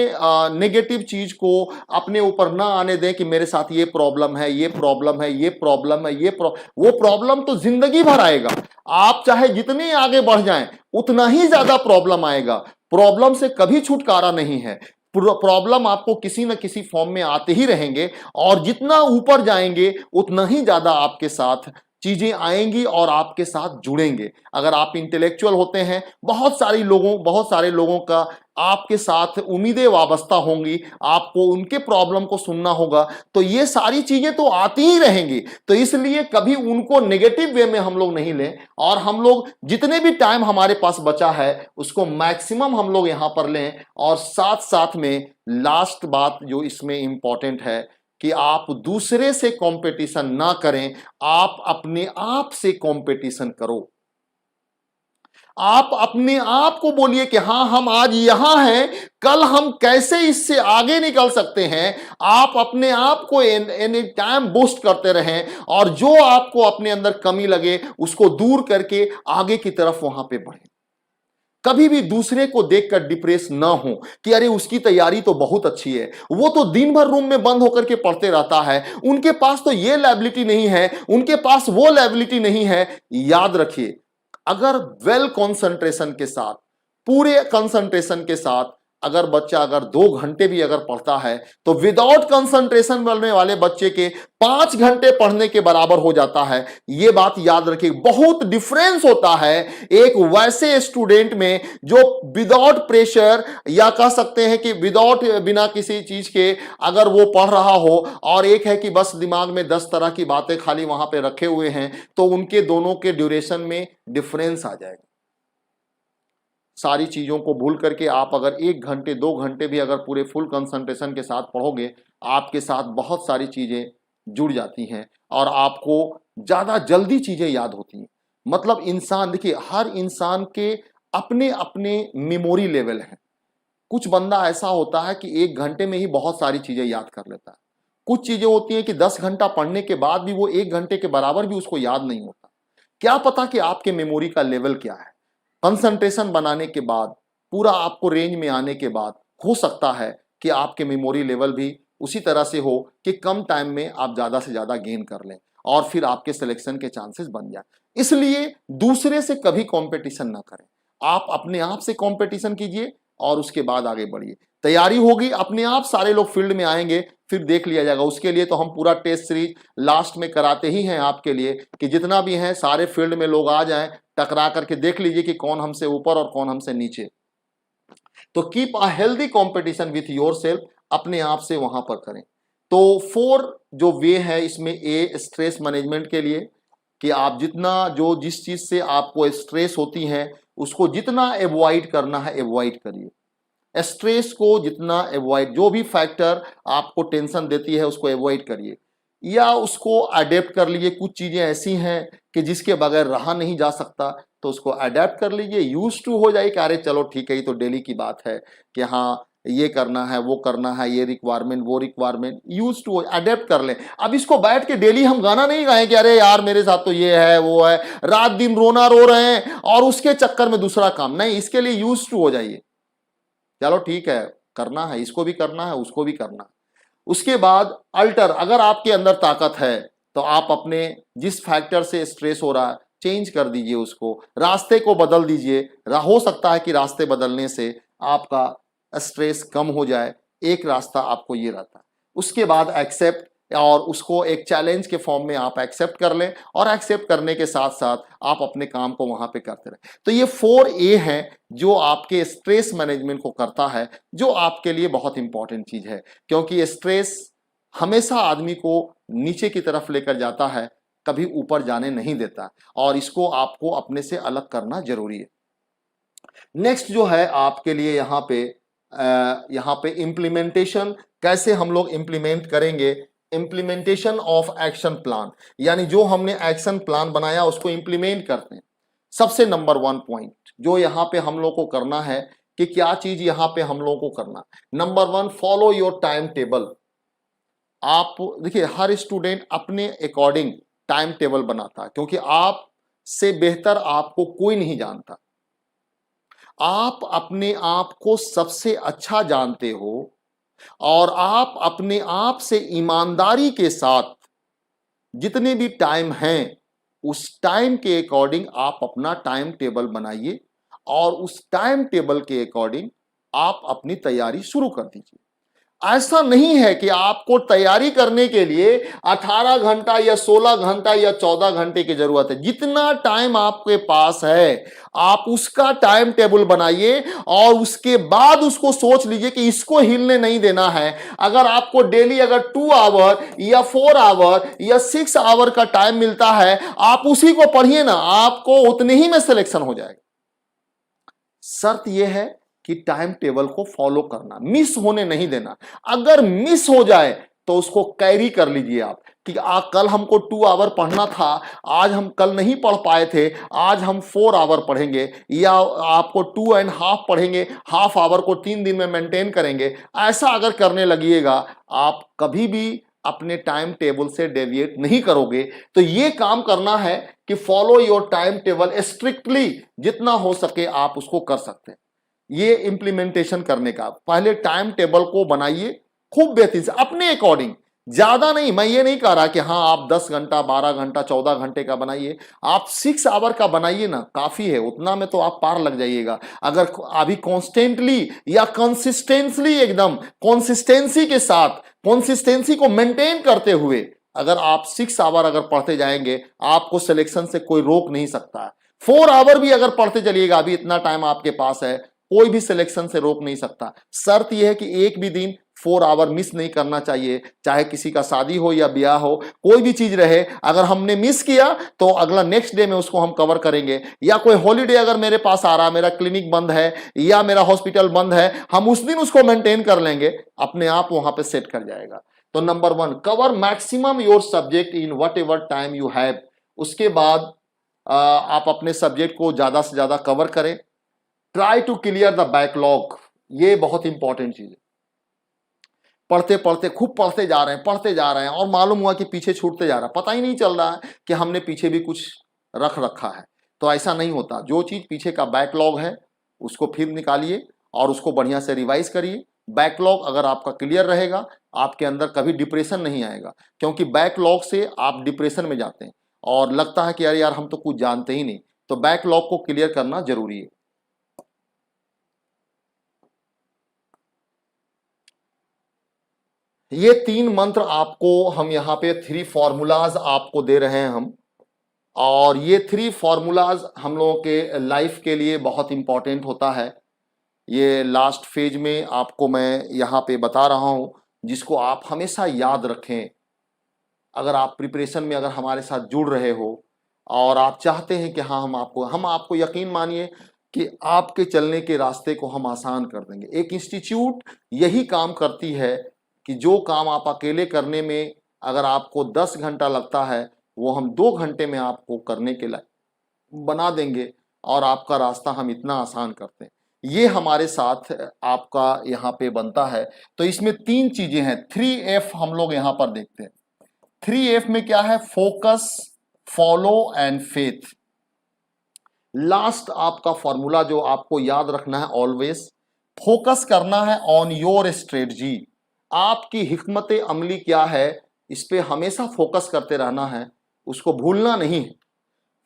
नेगेटिव चीज को अपने ऊपर ना आने दें कि मेरे साथ ये प्रॉब्लम है, ये प्रॉब्लम है, ये प्रॉब्लम है, वो प्रॉब्लम तो जिंदगी भर आएगा। आप चाहे जितने आगे बढ़ जाएं उतना ही ज्यादा प्रॉब्लम आएगा। प्रॉब्लम से कभी छुटकारा नहीं है, प्रॉब्लम आपको किसी न किसी फॉर्म में आते ही रहेंगे और जितना ऊपर जाएंगे उतना ही ज्यादा आपके साथ चीजें आएंगी और आपके साथ जुड़ेंगे। अगर आप इंटेलेक्चुअल होते हैं, बहुत सारे लोगों का आपके साथ उम्मीदें वाबस्ता होंगी, आपको उनके प्रॉब्लम को सुनना होगा, तो ये सारी चीजें तो आती ही रहेंगी। तो इसलिए कभी उनको नेगेटिव वे में हम लोग नहीं लें और हम लोग जितने भी टाइम हमारे पास बचा है उसको मैक्सिमम हम लोग यहां पर लें। और साथ साथ में लास्ट बात जो इसमें इंपॉर्टेंट है कि आप दूसरे से कंपटीशन ना करें, आप अपने आप से कंपटीशन करो। आप अपने आप को बोलिए कि हाँ, हम आज यहां हैं, कल हम कैसे इससे आगे निकल सकते हैं। आप अपने आप को एनी टाइम बूस्ट करते रहें और जो आपको अपने अंदर कमी लगे उसको दूर करके आगे की तरफ वहां पे बढ़े। कभी भी दूसरे को देखकर डिप्रेस ना हो कि अरे उसकी तैयारी तो बहुत अच्छी है, वो तो दिन भर रूम में बंद होकर के पढ़ते रहता है, उनके पास तो ये लायबिलिटी नहीं है, उनके पास वो लायबिलिटी नहीं है। याद रखिए, अगर वेल कंसंट्रेशन के साथ, पूरे कंसंट्रेशन के साथ अगर बच्चा अगर 2 घंटे भी अगर पढ़ता है तो विदाउट कंसंट्रेशन बनने वाले बच्चे के 5 घंटे पढ़ने के बराबर हो जाता है। यह बात याद रखिए, बहुत डिफरेंस होता है एक वैसे स्टूडेंट में जो विदाउट प्रेशर या कह सकते हैं कि विदाउट बिना किसी चीज के अगर वो पढ़ रहा हो, और एक है कि बस दिमाग में 10 तरह की बातें खाली वहां पे रखे हुए हैं, तो उनके दोनों के ड्यूरेशन में डिफरेंस आ जाएगा। सारी चीजों को भूल करके आप अगर 1 घंटे 2 घंटे भी अगर पूरे फुल कंसंट्रेशन के साथ पढ़ोगे, आपके साथ बहुत सारी चीजें जुड़ जाती हैं और आपको ज्यादा जल्दी चीजें याद होती हैं। मतलब इंसान, देखिए, हर इंसान के अपने अपने मेमोरी लेवल है। कुछ बंदा ऐसा होता है कि 1 घंटे में ही बहुत सारी चीजें याद कर लेता है। कुछ चीजें होती हैं कि 10 घंटा पढ़ने के बाद भी वो 1 घंटे के बराबर भी उसको याद नहीं होता। क्या पता कि आपके मेमोरी का लेवल क्या है। कंसंट्रेशन बनाने के बाद, पूरा आपको रेंज में आने के बाद, हो सकता है कि आपके मेमोरी लेवल भी उसी तरह से हो कि कम टाइम में आप ज्यादा से ज्यादा गेन कर लें और फिर आपके सिलेक्शन के चांसेस बन जाए। इसलिए दूसरे से कभी कंपटीशन ना करें, आप अपने आप से कंपटीशन कीजिए और उसके बाद आगे बढ़िए। तैयारी होगी, अपने आप सारे लोग फील्ड में आएंगे, फिर देख लिया जाएगा। उसके लिए तो हम पूरा टेस्ट सीरीज लास्ट में कराते ही हैं आपके लिए कि जितना भी हैं सारे फील्ड में लोग आ जाएं, टकरा करके देख लीजिए कि कौन हमसे ऊपर और कौन हमसे नीचे। तो keep a healthy competition with yourself, अपने आप से वहां पर करें। तो 4 जो वे है इसमें, ए स्ट्रेस मैनेजमेंट के लिए कि आप जितना जो जिस चीज से आपको स्ट्रेस होती है उसको जितना अवॉइड करना है अवॉइड करिए। स्ट्रेस को जितना अवॉइड, जो भी फैक्टर आपको टेंशन देती है उसको अवॉइड करिए या उसको अडेप्ट कर लीजिए। कुछ चीजें ऐसी हैं कि जिसके बगैर रहा नहीं जा सकता, तो उसको अडेप्ट कर लीजिए, यूज टू हो जाए कि अरे चलो ठीक है, ये तो डेली की बात है कि हाँ ये करना है वो करना है, ये रिक्वायरमेंट वो रिक्वायरमेंट, यूज टू अडेप्ट कर लें। अब इसको बैठ के डेली हम गाना नहीं गाएं कि अरे यार मेरे साथ तो ये है वो है, रात दिन रोना रो रहे हैं और उसके चक्कर में दूसरा काम नहीं। इसके लिए यूज टू हो जाइए, चलो ठीक है करना है, इसको भी करना है उसको भी करना है। उसके बाद अल्टर, अगर आपके अंदर ताकत है तो आप अपने जिस फैक्टर से स्ट्रेस हो रहा है चेंज कर दीजिए, उसको रास्ते को बदल दीजिए। हो सकता है कि रास्ते बदलने से आपका स्ट्रेस कम हो जाए। एक रास्ता आपको ये रहता है। उसके बाद एक्सेप्ट, और उसको एक चैलेंज के फॉर्म में आप एक्सेप्ट कर लें और एक्सेप्ट करने के साथ साथ आप अपने काम को वहां पे करते रहें। तो ये 4A है जो आपके स्ट्रेस मैनेजमेंट को करता है, जो आपके लिए बहुत इंपॉर्टेंट चीज है, क्योंकि स्ट्रेस हमेशा आदमी को नीचे की तरफ लेकर जाता है, कभी ऊपर जाने नहीं देता, और इसको आपको अपने से अलग करना जरूरी है। नेक्स्ट जो है आपके लिए यहाँ पे इम्प्लीमेंटेशन, कैसे हम लोग इम्प्लीमेंट करेंगे। इम्प्लीमेंटेशन ऑफ एक्शन प्लान, यानी जो हमने एक्शन प्लान बनाया उसको इम्प्लीमेंट करते हैं। सबसे नंबर 1 पॉइंट जो यहाँ पे हम लोग को करना है कि क्या चीज यहाँ पे हम लोग को करना। Number 1, follow your time table. आप देखिए, हर स्टूडेंट अपने अकॉर्डिंग टाइम टेबल बनाता है, क्योंकि आप से बेहतर आपको कोई नहीं जानता। आप अपने आप को सबसे अच्छा जानते हो और आप अपने आप से ईमानदारी के साथ जितने भी टाइम हैं उस टाइम के अकॉर्डिंग आप अपना टाइम टेबल बनाइए और उस टाइम टेबल के अकॉर्डिंग आप अपनी तैयारी शुरू कर दीजिए। ऐसा नहीं है कि आपको तैयारी करने के लिए 18 घंटा या 16 घंटा या 14 घंटे की जरूरत है। जितना टाइम आपके पास है आप उसका टाइम टेबल बनाइए और उसके बाद उसको सोच लीजिए कि इसको हिलने नहीं देना है। अगर आपको डेली अगर 2 आवर या 4 आवर या 6 आवर का टाइम मिलता है, आप उसी को पढ़िए ना, आपको उतने ही में सिलेक्शन हो जाएगा। शर्त यह है कि टाइम टेबल को फॉलो करना, मिस होने नहीं देना। अगर मिस हो जाए तो उसको कैरी कर लीजिए आप, कि कल हमको 2 आवर पढ़ना था, आज हम कल नहीं पढ़ पाए थे, आज हम 4 आवर पढ़ेंगे, या आपको 2.5 पढ़ेंगे, हाफ आवर को 3 दिन में मेंटेन करेंगे। ऐसा अगर करने लगिएगा, आप कभी भी अपने टाइम टेबल से डेविएट नहीं करोगे। तो ये काम करना है कि follow your time table strictly, जितना हो सके आप उसको कर सकते हैं। ये इंप्लीमेंटेशन करने का पहले टाइम टेबल को बनाइए खूब बेहतरीन से अपने अकॉर्डिंग, ज्यादा नहीं। मैं ये नहीं कह रहा कि हाँ आप 10 घंटा 12 घंटा 14 घंटे का बनाइए, आप 6 आवर का बनाइए ना, काफी है, उतना में तो आप पार लग जाइएगा। अगर अभी कॉन्स्टेंटली या कंसिस्टेंटली, एकदम कंसिस्टेंसी के साथ, कंसिस्टेंसी को मेंटेन करते हुए अगर आप 6 आवर अगर पढ़ते जाएंगे, आपको सिलेक्शन से कोई रोक नहीं सकता है। 4 आवर भी अगर पढ़ते चलिएगा, अभी इतना टाइम आपके पास है, कोई भी सिलेक्शन से रोक नहीं सकता। शर्त यह है कि एक भी दिन 4 आवर मिस नहीं करना चाहिए, चाहे किसी का शादी हो या ब्याह हो, कोई भी चीज रहे। अगर हमने मिस किया तो अगला नेक्स्ट डे में उसको हम कवर करेंगे, या कोई हॉलीडे अगर मेरे पास आ रहा, मेरा क्लिनिक बंद है या मेरा हॉस्पिटल बंद है, हम उस दिन उसको मेंटेन कर लेंगे, अपने आप वहां पे सेट कर जाएगा। तो number 1, cover maximum your subject in what ever time you have. उसके बाद आप अपने सब्जेक्ट को ज्यादा से ज्यादा कवर करें। Try to clear the backlog, ये बहुत इंपॉर्टेंट चीज है। पढ़ते पढ़ते खूब पढ़ते जा रहे हैं, पढ़ते जा रहे हैं, और मालूम हुआ कि पीछे छूटते जा रहा है, पता ही नहीं चल रहा है कि हमने पीछे भी कुछ रख रखा है। तो ऐसा नहीं होता। जो चीज पीछे का बैकलॉग है उसको फिर निकालिए और उसको बढ़िया से रिवाइज करिए। बैकलॉग अगर आपका क्लियर रहेगा, आपके अंदर कभी डिप्रेशन नहीं आएगा, क्योंकि बैकलॉग से आप डिप्रेशन में जाते हैं और लगता है कि अरे यार हम तो कुछ जानते ही नहीं। तो बैकलॉग को क्लियर करना जरूरी है। ये 3 मंत्र आपको हम यहाँ पे 3 फॉर्मूलाज आपको दे रहे हैं हम, और ये 3 फॉर्मूलाज हम लोगों के लाइफ के लिए बहुत इंपॉर्टेंट होता है। ये लास्ट फेज में आपको मैं यहाँ पे बता रहा हूँ, जिसको आप हमेशा याद रखें। अगर आप प्रिपरेशन में अगर हमारे साथ जुड़ रहे हो और आप चाहते हैं कि हाँ हम आपको यकीन मानिए कि आपके चलने के रास्ते को हम आसान कर देंगे। एक इंस्टीट्यूट यही काम करती है कि जो काम आप अकेले करने में अगर आपको 10 घंटा लगता है, वो हम 2 घंटे में आपको करने के लिए बना देंगे, और आपका रास्ता हम इतना आसान करते हैं। ये हमारे साथ आपका यहाँ पे बनता है। तो इसमें 3 चीजें हैं, 3F हम लोग यहाँ पर देखते हैं। 3F में क्या है? Focus, follow and faith. Last आपका फॉर्मूला जो आपको याद रखना है, ऑलवेज फोकस करना है ऑन योर स्ट्रेटजी। आपकी हिकमत अमली क्या है, इस पे हमेशा फोकस करते रहना है, उसको भूलना नहीं।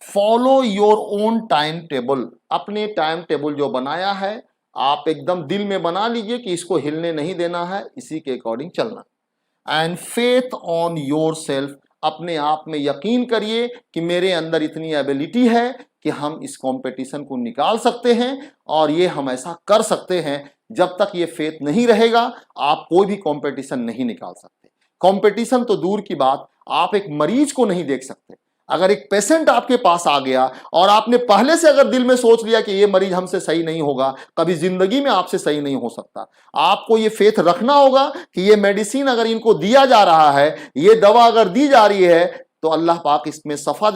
Follow your own time table, अपने टाइम टेबल जो बनाया है आप एकदम दिल में बना लीजिए कि इसको हिलने नहीं देना है, इसी के अकॉर्डिंग चलना। And faith on your self, अपने आप में यकीन करिए कि मेरे अंदर इतनी एबिलिटी है कि हम इस कंपटीशन को निकाल सकते हैं, और ये हम ऐसा कर सकते हैं। जब तक ये फेथ नहीं रहेगा, आप कोई भी कंपटीशन नहीं निकाल सकते। कंपटीशन तो दूर की बात, आप एक मरीज को नहीं देख सकते। अगर एक पेशेंट आपके पास आ गया और आपने पहले से अगर दिल में सोच लिया कि ये मरीज हमसे सही नहीं होगा, कभी जिंदगी में आपसे सही नहीं हो सकता। आपको ये फेथ रखना होगा कि ये मेडिसिन अगर इनको दिया जा रहा है, ये दवा अगर दी जा रही है, तो अल्लाह पाक इसमें शिफा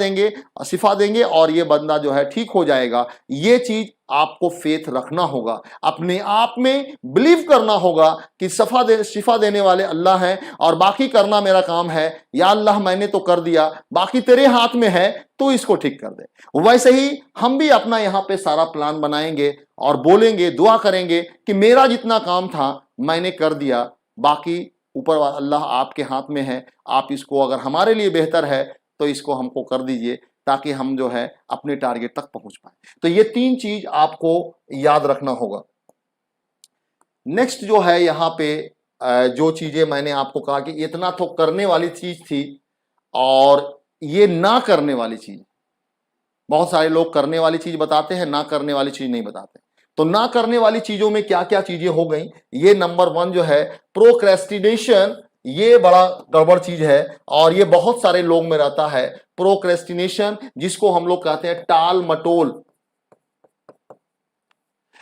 देंगे और ये बंदा जो है ठीक हो जाएगा। ये चीज आपको फेथ रखना होगा, अपने आप में बिलीव करना होगा कि शिफा देने वाले अल्लाह हैं, और बाकी करना मेरा काम है। या अल्लाह मैंने तो कर दिया, बाकी तेरे हाथ में है, तो इसको ठीक कर दे। वैसे ही हम भी अपना यहाँ पे सारा प्लान बनाएंगे और बोलेंगे, दुआ करेंगे कि मेरा जितना काम था मैंने कर दिया, बाकी ऊपर अल्लाह आपके हाथ में है। आप इसको अगर हमारे लिए बेहतर है तो इसको हमको कर दीजिए, ताकि हम जो है अपने टारगेट तक पहुंच पाए। तो ये 3 चीज आपको याद रखना होगा। नेक्स्ट जो है यहाँ पे जो चीजें मैंने आपको कहा कि इतना तो करने वाली चीज थी और ये ना करने वाली चीज। बहुत सारे लोग करने वाली चीज बताते हैं, ना करने वाली चीज नहीं बताते। तो ना करने वाली चीजों में क्या क्या चीजें हो गई? ये नंबर 1 जो है प्रोक्रेस्टिनेशन, ये बड़ा गड़बड़ चीज है और ये बहुत सारे लोग में रहता है। प्रोक्रेस्टिनेशन जिसको हम लोग कहते हैं टाल मटोल।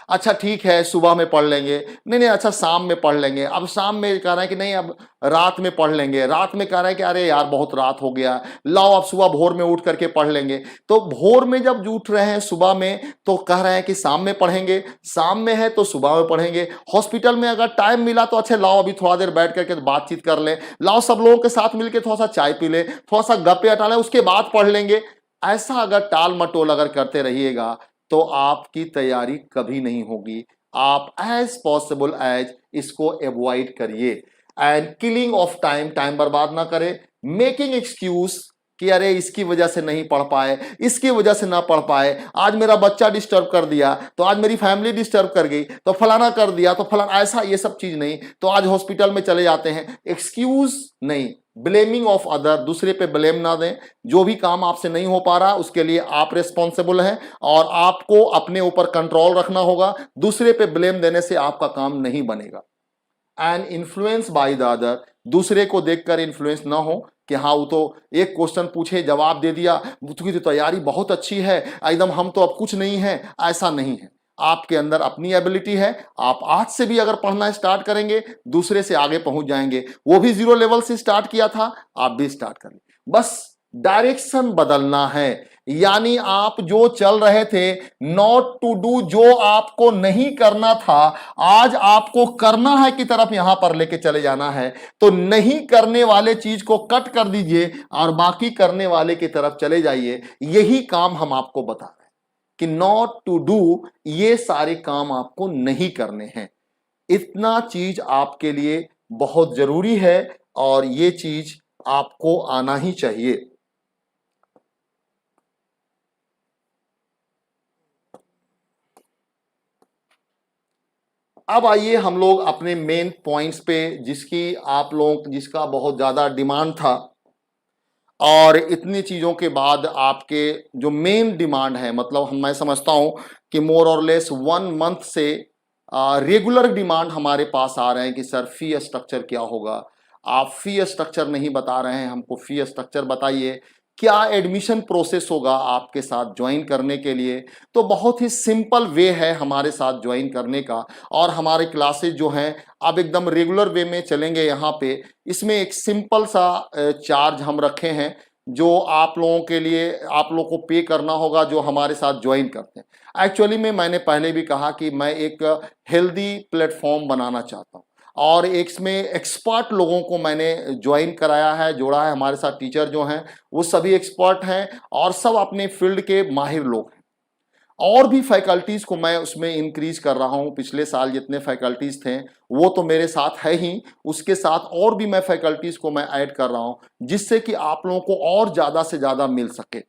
अच्छा ठीक है सुबह में पढ़ लेंगे, नहीं नहीं अच्छा शाम में पढ़ लेंगे, अब शाम में कह रहे हैं कि नहीं अब रात में पढ़ लेंगे, रात में कह रहे हैं कि अरे यार बहुत रात हो गया, लाओ अब सुबह भोर में उठ करके पढ़ लेंगे। तो भोर में जब उठ रहे हैं सुबह में तो कह रहे हैं कि शाम में पढ़ेंगे, शाम में है तो सुबह में पढ़ेंगे। हॉस्पिटल में अगर टाइम मिला तो अच्छा लाओ अभी थोड़ा देर बैठ करके बातचीत कर लें, लाओ सब लोगों के साथ मिलकर थोड़ा सा चाय पी लें, थोड़ा सा गप्पे हटा लें, उसके बाद पढ़ लेंगे। ऐसा अगर टाल मटोल अगर करते रहिएगा तो आपकी तैयारी कभी नहीं होगी। आप एज पॉसिबल एज इसको अवॉइड करिए। And killing of time, time बर्बाद ना करें, मेकिंग एक्सक्यूज कि अरे इसकी वजह से नहीं पढ़ पाए, इसकी वजह से ना पढ़ पाए, आज मेरा बच्चा डिस्टर्ब कर दिया तो आज मेरी फैमिली डिस्टर्ब कर गई तो फलाना कर दिया तो फलाना, ऐसा ये सब चीज नहीं, तो आज हॉस्पिटल में चले जाते हैं, एक्सक्यूज नहीं। ब्लेमिंग ऑफ अदर, दूसरे पे ब्लेम ना दें। जो भी काम आपसे नहीं हो पा रहा उसके लिए आप रिस्पॉन्सिबल हैं और आपको अपने ऊपर कंट्रोल रखना होगा। दूसरे पे ब्लेम देने से आपका काम नहीं बनेगा। And influence by the other, दूसरे को देखकर इन्फ्लुएंस ना हो कि हाँ वो तो एक क्वेश्चन पूछे जवाब दे दिया, उसकी तो तैयारी बहुत अच्छी है एकदम, हम तो अब कुछ नहीं है, ऐसा नहीं है। आपके अंदर अपनी एबिलिटी है, आप आज से भी अगर पढ़ना स्टार्ट करेंगे दूसरे से आगे पहुंच जाएंगे। वो भी 0 लेवल से स्टार्ट किया था, आप भी स्टार्ट करें, बस डायरेक्शन बदलना है। यानी आप जो चल रहे थे नॉट टू डू, जो आपको नहीं करना था आज आपको करना है की तरफ यहां पर लेके चले जाना है। तो नहीं करने वाले चीज को कट कर दीजिए और बाकी करने वाले की तरफ चले जाइए। यही काम हम आपको बता रहे हैं कि नॉट टू डू, ये सारे काम आपको नहीं करने हैं। इतना चीज आपके लिए बहुत जरूरी है और ये चीज आपको आना ही चाहिए। अब आइए हम लोग अपने मेन पॉइंट्स पे, जिसका बहुत ज्यादा डिमांड था और इतनी चीजों के बाद आपके जो मेन डिमांड है, मतलब मैं समझता हूं कि मोर और लेस 1 मंथ से रेगुलर डिमांड हमारे पास आ रहे हैं कि सर फी स्ट्रक्चर क्या होगा। आप फी स्ट्रक्चर नहीं बता रहे हैं हमको, फी स्ट्रक्चर बताइए, क्या एडमिशन प्रोसेस होगा आपके साथ ज्वाइन करने के लिए। तो बहुत ही सिंपल वे है हमारे साथ ज्वाइन करने का, और हमारे क्लासेस जो हैं अब एकदम रेगुलर वे में चलेंगे। यहाँ पे इसमें एक सिंपल सा चार्ज हम रखे हैं जो आप लोगों के लिए, आप लोगों को पे करना होगा जो हमारे साथ ज्वाइन करते हैं। एक्चुअली में मैंने पहले भी कहा कि मैं एक हेल्दी प्लेटफॉर्म बनाना चाहता हूँ और इसमें एक्सपर्ट लोगों को मैंने ज्वाइन कराया है, जोड़ा है। हमारे साथ टीचर जो हैं वो सभी एक्सपर्ट हैं और सब अपने फील्ड के माहिर लोग हैं। और भी फैकल्टीज को मैं उसमें इंक्रीज कर रहा हूं। पिछले साल जितने फैकल्टीज थे वो तो मेरे साथ है ही, उसके साथ और भी मैं फैकल्टीज को मैं ऐड कर रहा हूं जिससे कि आप लोगों को और ज्यादा से ज्यादा मिल सके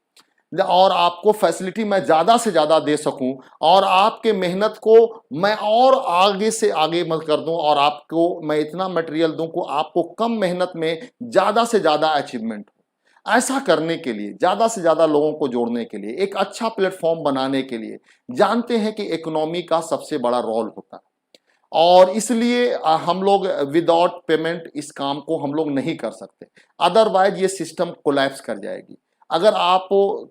और आपको फैसिलिटी मैं ज्यादा से ज्यादा दे सकूं और आपके मेहनत को मैं और आगे से आगे मत कर दूं और आपको मैं इतना मटेरियल दूं को आपको कम मेहनत में ज्यादा से ज्यादा अचीवमेंट हो। ऐसा करने के लिए, ज्यादा से ज्यादा लोगों को जोड़ने के लिए, एक अच्छा प्लेटफॉर्म बनाने के लिए, जानते हैं कि इकोनॉमी का सबसे बड़ा रोल होता है और इसलिए हम लोग विदाउट पेमेंट इस काम को हम लोग नहीं कर सकते, अदरवाइज ये सिस्टम कोलैप्स कर जाएगी। अगर आप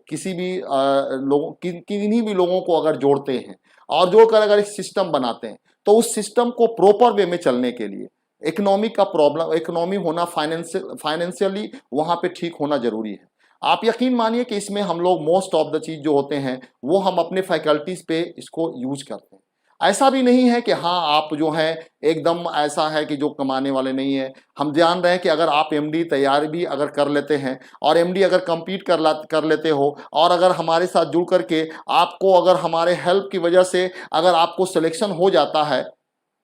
किसी भी लोगों किन्हीं भी लोगों को अगर जोड़ते हैं और जोड़कर अगर एक सिस्टम बनाते हैं तो उस सिस्टम को प्रॉपर वे में चलने के लिए इकोनॉमी का प्रॉब्लम, इकोनॉमी होना, फाइनेंशियली वहां पे ठीक होना जरूरी है। आप यकीन मानिए कि इसमें हम लोग मोस्ट ऑफ द चीज जो होते हैं वो हम अपने फैकल्टीज पे इसको यूज करते हैं। ऐसा भी नहीं है कि हाँ आप जो है एकदम ऐसा है कि जो कमाने वाले नहीं है। हम जान रहे हैं कि अगर आप एमडी तैयार भी अगर कर लेते हैं और एमडी अगर कंप्लीट कर लेते हो और अगर हमारे साथ जुड़ करके आपको अगर हमारे हेल्प की वजह से अगर आपको सिलेक्शन हो जाता है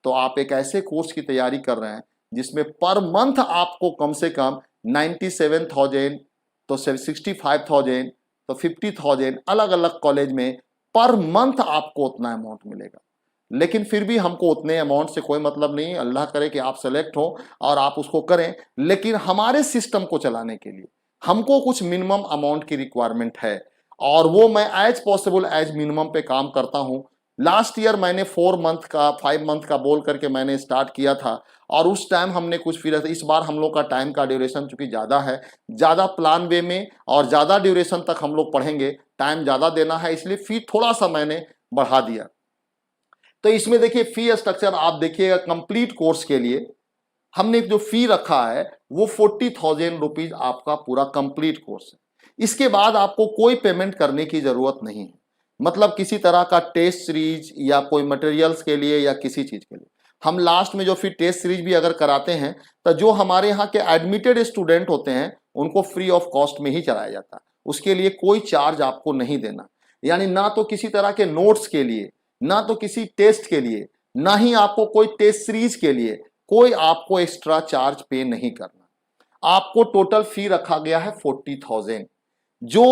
तो आप एक ऐसे कोर्स की तैयारी कर रहे हैं जिसमें पर मंथ आपको कम से कम 97,000 तो 65,000 तो 50,000 अलग अलग कॉलेज में पर मंथ आपको उतना अमाउंट मिलेगा। लेकिन फिर भी हमको उतने अमाउंट से कोई मतलब नहीं, अल्लाह करे कि आप सेलेक्ट हो और आप उसको करें। लेकिन हमारे सिस्टम को चलाने के लिए हमको कुछ मिनिमम अमाउंट की रिक्वायरमेंट है और वो मैं एज पॉसिबल एज मिनिमम पे काम करता हूं। लास्ट ईयर मैंने 4 मंथ का 5 मंथ का बोल करके मैंने स्टार्ट किया था और उस टाइम हमने कुछ फिर, इस बार हम लोग का टाइम का ड्यूरेशन चूंकि ज़्यादा है, ज़्यादा प्लान वे में और ज़्यादा ड्यूरेशन तक हम लोग पढ़ेंगे, टाइम ज़्यादा देना है, इसलिए फी थोड़ा सा मैंने बढ़ा दिया। तो इसमें देखिए फी स्ट्रक्चर आप देखिएगा, कंप्लीट कोर्स के लिए हमने जो फी रखा है वो 40,000 रुपीज आपका पूरा कंप्लीट कोर्स है। इसके बाद आपको कोई पेमेंट करने की जरूरत नहीं है, मतलब किसी तरह का टेस्ट सीरीज या कोई मटेरियल्स के लिए या किसी चीज के लिए। हम लास्ट में जो फिर टेस्ट सीरीज भी अगर कराते हैं तो जो हमारे यहाँ के एडमिटेड स्टूडेंट होते हैं उनको फ्री ऑफ कॉस्ट में ही चलाया जाता है, उसके लिए कोई चार्ज आपको नहीं देना। यानी ना तो किसी तरह के नोट्स के लिए, ना तो किसी टेस्ट के लिए, ना ही आपको कोई टेस्ट सीरीज के लिए कोई आपको एक्स्ट्रा चार्ज पे नहीं करना। आपको टोटल फी रखा गया है 40,000। जो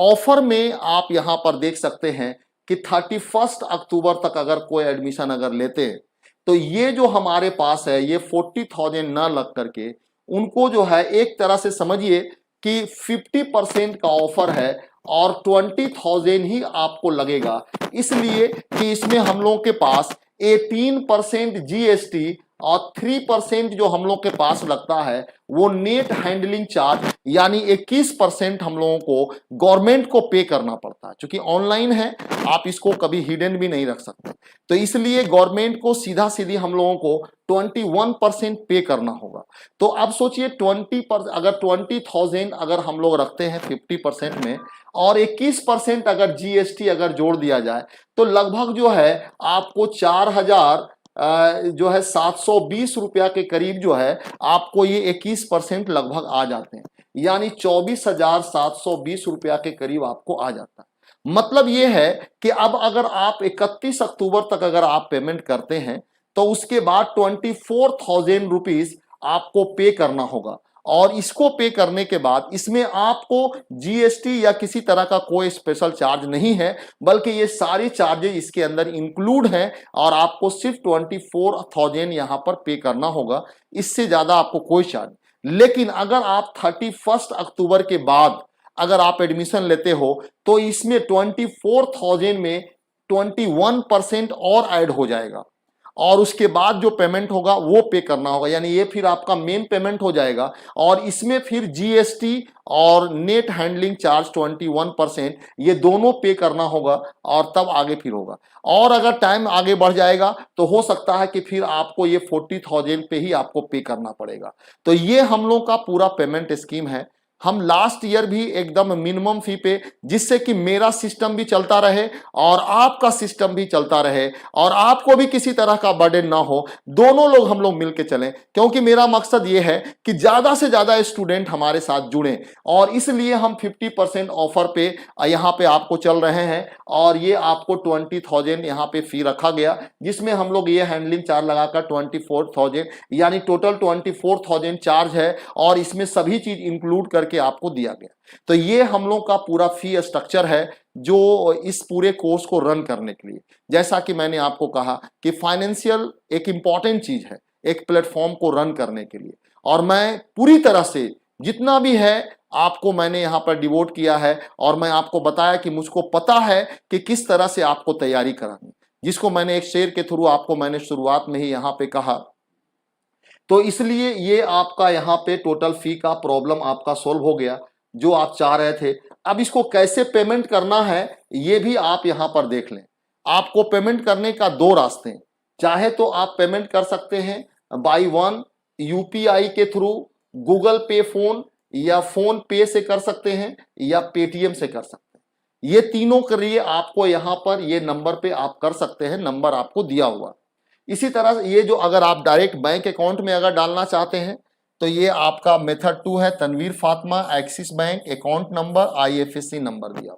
ऑफर में आप यहां पर देख सकते हैं कि 31 अक्टूबर तक अगर कोई एडमिशन अगर लेते हैं तो ये जो हमारे पास है ये 40,000 ना लग करके उनको जो है एक तरह से समझिए कि 50% का ऑफर है और 20,000 ही आपको लगेगा, इसलिए कि इसमें हम लोगों के पास 18% जीएसटी और 3% जो हम लोग के पास लगता है वो नेट हैंडलिंग चार्ज, यानी 21% हम लोगों को गवर्नमेंट को पे करना पड़ता है। क्योंकि ऑनलाइन है, आप इसको कभी हिडन भी नहीं रख सकते, तो इसलिए गवर्नमेंट को सीधा सीधी हम लोगों को 21% पे करना होगा। तो अब सोचिए अगर 20,000 अगर हम लोग रखते हैं 50% में और 21% अगर जीएसटी अगर जोड़ दिया जाए तो लगभग जो है आपको 4,000 जो है 720 रुपया के करीब जो है आपको ये 21% लगभग आ जाते हैं, यानी 24,720 रुपया के करीब आपको आ जाता है। मतलब ये है कि अब अगर आप 31 अक्टूबर तक अगर आप पेमेंट करते हैं तो उसके बाद 24,000 रुपीज आपको पे करना होगा, और इसको पे करने के बाद इसमें आपको जीएसटी या किसी तरह का कोई स्पेशल चार्ज नहीं है, बल्कि ये सारी चार्जेस इसके अंदर इंक्लूड हैं और आपको सिर्फ 24,000 यहां पर पे करना होगा, इससे ज्यादा आपको कोई चार्ज। लेकिन अगर आप 31 अक्टूबर के बाद अगर आप एडमिशन लेते हो तो इसमें 24,000 में 21% और ऐड हो जाएगा और उसके बाद जो पेमेंट होगा वो पे करना होगा, यानी ये फिर आपका मेन पेमेंट हो जाएगा और इसमें फिर जीएसटी और नेट हैंडलिंग चार्ज 21% ये दोनों पे करना होगा और तब आगे फिर होगा। और अगर टाइम आगे बढ़ जाएगा तो हो सकता है कि फिर आपको ये 40,000 पे ही आपको पे करना पड़ेगा। तो ये हम लोग का पूरा पेमेंट स्कीम है। हम लास्ट ईयर भी एकदम मिनिमम फी पे, जिससे कि मेरा सिस्टम भी चलता रहे और आपका सिस्टम भी चलता रहे और आपको भी किसी तरह का बर्डन ना हो, दोनों लोग हम लोग मिलकर चलें, क्योंकि मेरा मकसद ये है कि ज्यादा से ज्यादा स्टूडेंट हमारे साथ जुड़ें और इसलिए हम 50% ऑफर पे यहाँ पे आपको चल रहे हैं और ये आपको 20,000 यहाँ पे फी रखा गया, जिसमें हम लोग ये हैंडलिंग चार्ज लगाकर 24,000 यानी टोटल 24,000 चार्ज है और इसमें सभी चीज इंक्लूड करके आपको दिया गया। तो ये हम लोग का पूरा फी स्ट्रक्चर है जो इस पूरे कोर्स को रन करने के लिए। जैसा कि मैंने आपको कहा कि फाइनेंशियल एक इंपॉर्टेंट चीज है एक प्लेटफॉर्म को रन करने के लिए, और मैं पूरी तरह से जितना भी है आपको मैंने यहां पर डिवोट किया है और मैं आपको बताया कि मुझको पता है कि किस तरह से आपको तैयारी करानी, जिसको मैंने एक शेर के थ्रू आपको मैंने शुरुआत में ही यहां पे कहा। तो इसलिए ये आपका यहाँ पे टोटल फी का प्रॉब्लम आपका सोल्व हो गया जो आप चाह रहे थे। अब इसको कैसे पेमेंट करना है ये भी आप यहाँ पर देख लें। आपको पेमेंट करने का दो रास्ते हैं, चाहे तो आप पेमेंट कर सकते हैं बाई वन यूपीआई के थ्रू, गूगल पे फोन या फोन पे से कर सकते हैं या पेटीएम से कर सकते हैं। ये तीनों के लिए आपको यहाँ पर ये नंबर पे आप कर सकते हैं, नंबर आपको दिया हुआ। इसी तरह ये जो अगर आप डायरेक्ट बैंक अकाउंट में अगर डालना चाहते हैं तो ये आपका मेथड 2 है, Tanveer Fatima Axis bank account number IFSC number दिया।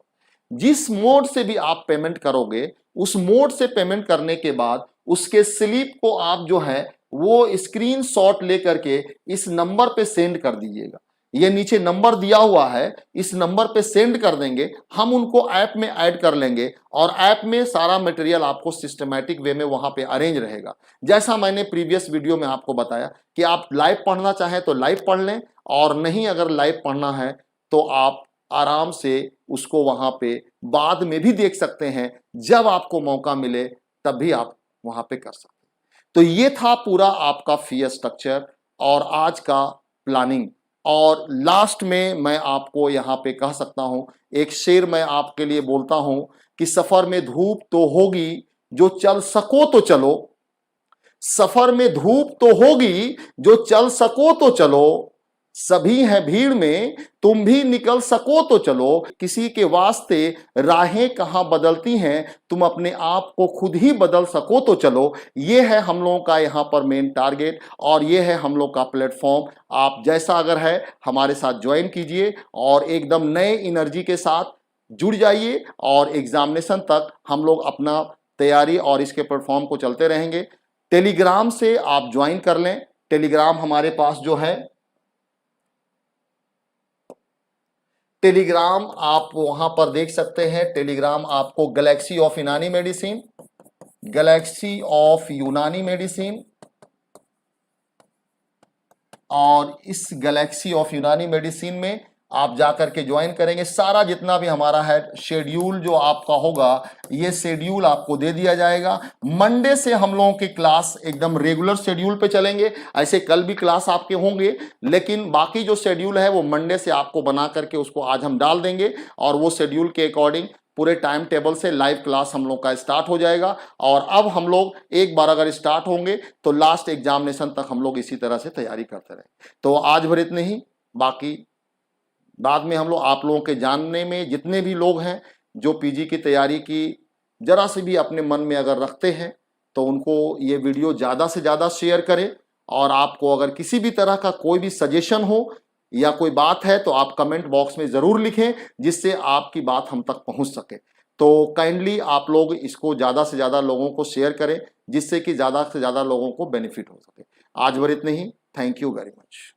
जिस मोड से भी आप पेमेंट करोगे उस मोड से पेमेंट करने के बाद उसके स्लिप को आप जो है वो स्क्रीनशॉट लेकर के इस नंबर पे सेंड कर दीजिएगा। ये नीचे नंबर दिया हुआ है, इस नंबर पे सेंड कर देंगे, हम उनको ऐप में ऐड कर लेंगे और ऐप में सारा मटेरियल आपको सिस्टमैटिक वे में वहां पे अरेंज रहेगा। जैसा मैंने प्रीवियस वीडियो में आपको बताया कि आप लाइव पढ़ना चाहें तो लाइव पढ़ लें और नहीं अगर लाइव पढ़ना है तो आप आराम से उसको वहां पे बाद में भी देख सकते हैं, जब आपको मौका मिले तब भी आप वहां पे कर सकते हैं। तो ये था पूरा आपका फी स्ट्रक्चर और आज का प्लानिंग। और लास्ट में मैं आपको यहाँ पे कह सकता हूँ, एक शेर मैं आपके लिए बोलता हूँ कि सफर में धूप तो होगी जो चल सको तो चलो, सफर में धूप तो होगी, जो चल सको तो चलो, सभी हैं भीड़ में, तुम भी निकल सको तो चलो, किसी के वास्ते राहें कहां बदलती हैं, तुम अपने आप को खुद ही बदल सको तो चलो। ये है हम लोगों का यहां पर मेन टारगेट और ये है हम लोग का प्लेटफॉर्म। आप जैसा अगर है हमारे साथ ज्वाइन कीजिए और एकदम नए एनर्जी के साथ जुड़ जाइए और एग्जामिनेशन तक हम लोग अपना तैयारी और इसके प्लेटफॉर्म को चलते रहेंगे। टेलीग्राम से आप ज्वाइन कर लें। टेलीग्राम हमारे पास जो है, टेलीग्राम आप वहां पर देख सकते हैं। टेलीग्राम आपको गैलेक्सी ऑफ यूनानी मेडिसिन, गैलेक्सी ऑफ यूनानी मेडिसिन, और इस गैलेक्सी ऑफ यूनानी मेडिसिन में आप जाकर के ज्वाइन करेंगे। सारा जितना भी हमारा है शेड्यूल जो आपका होगा, ये शेड्यूल आपको दे दिया जाएगा। मंडे से हम लोगों की क्लास एकदम रेगुलर शेड्यूल पे चलेंगे। ऐसे कल भी क्लास आपके होंगे, लेकिन बाकी जो शेड्यूल है वो मंडे से आपको बना करके उसको आज हम डाल देंगे और वो शेड्यूल के अकॉर्डिंग पूरे टाइम टेबल से लाइव क्लास हम लोग का स्टार्ट हो जाएगा। और अब हम लोग एक बार अगर स्टार्ट होंगे तो लास्ट एग्जामिनेशन तक हम लोग इसी तरह से तैयारी करते रहे। तो आज भर इतने ही, बाकी बाद में हम लोग आप लोगों के जानने में जितने भी लोग हैं जो पीजी की तैयारी की जरा से भी अपने मन में अगर रखते हैं तो उनको ये वीडियो ज़्यादा से ज़्यादा शेयर करें। और आपको अगर किसी भी तरह का कोई भी सजेशन हो या कोई बात है तो आप कमेंट बॉक्स में ज़रूर लिखें, जिससे आपकी बात हम तक पहुंच सके। तो काइंडली आप लोग इसको ज़्यादा से ज़्यादा लोगों को शेयर करें, जिससे कि ज़्यादा से ज़्यादा लोगों को बेनिफिट हो सके। आज भर इतने ही। Thank you very much.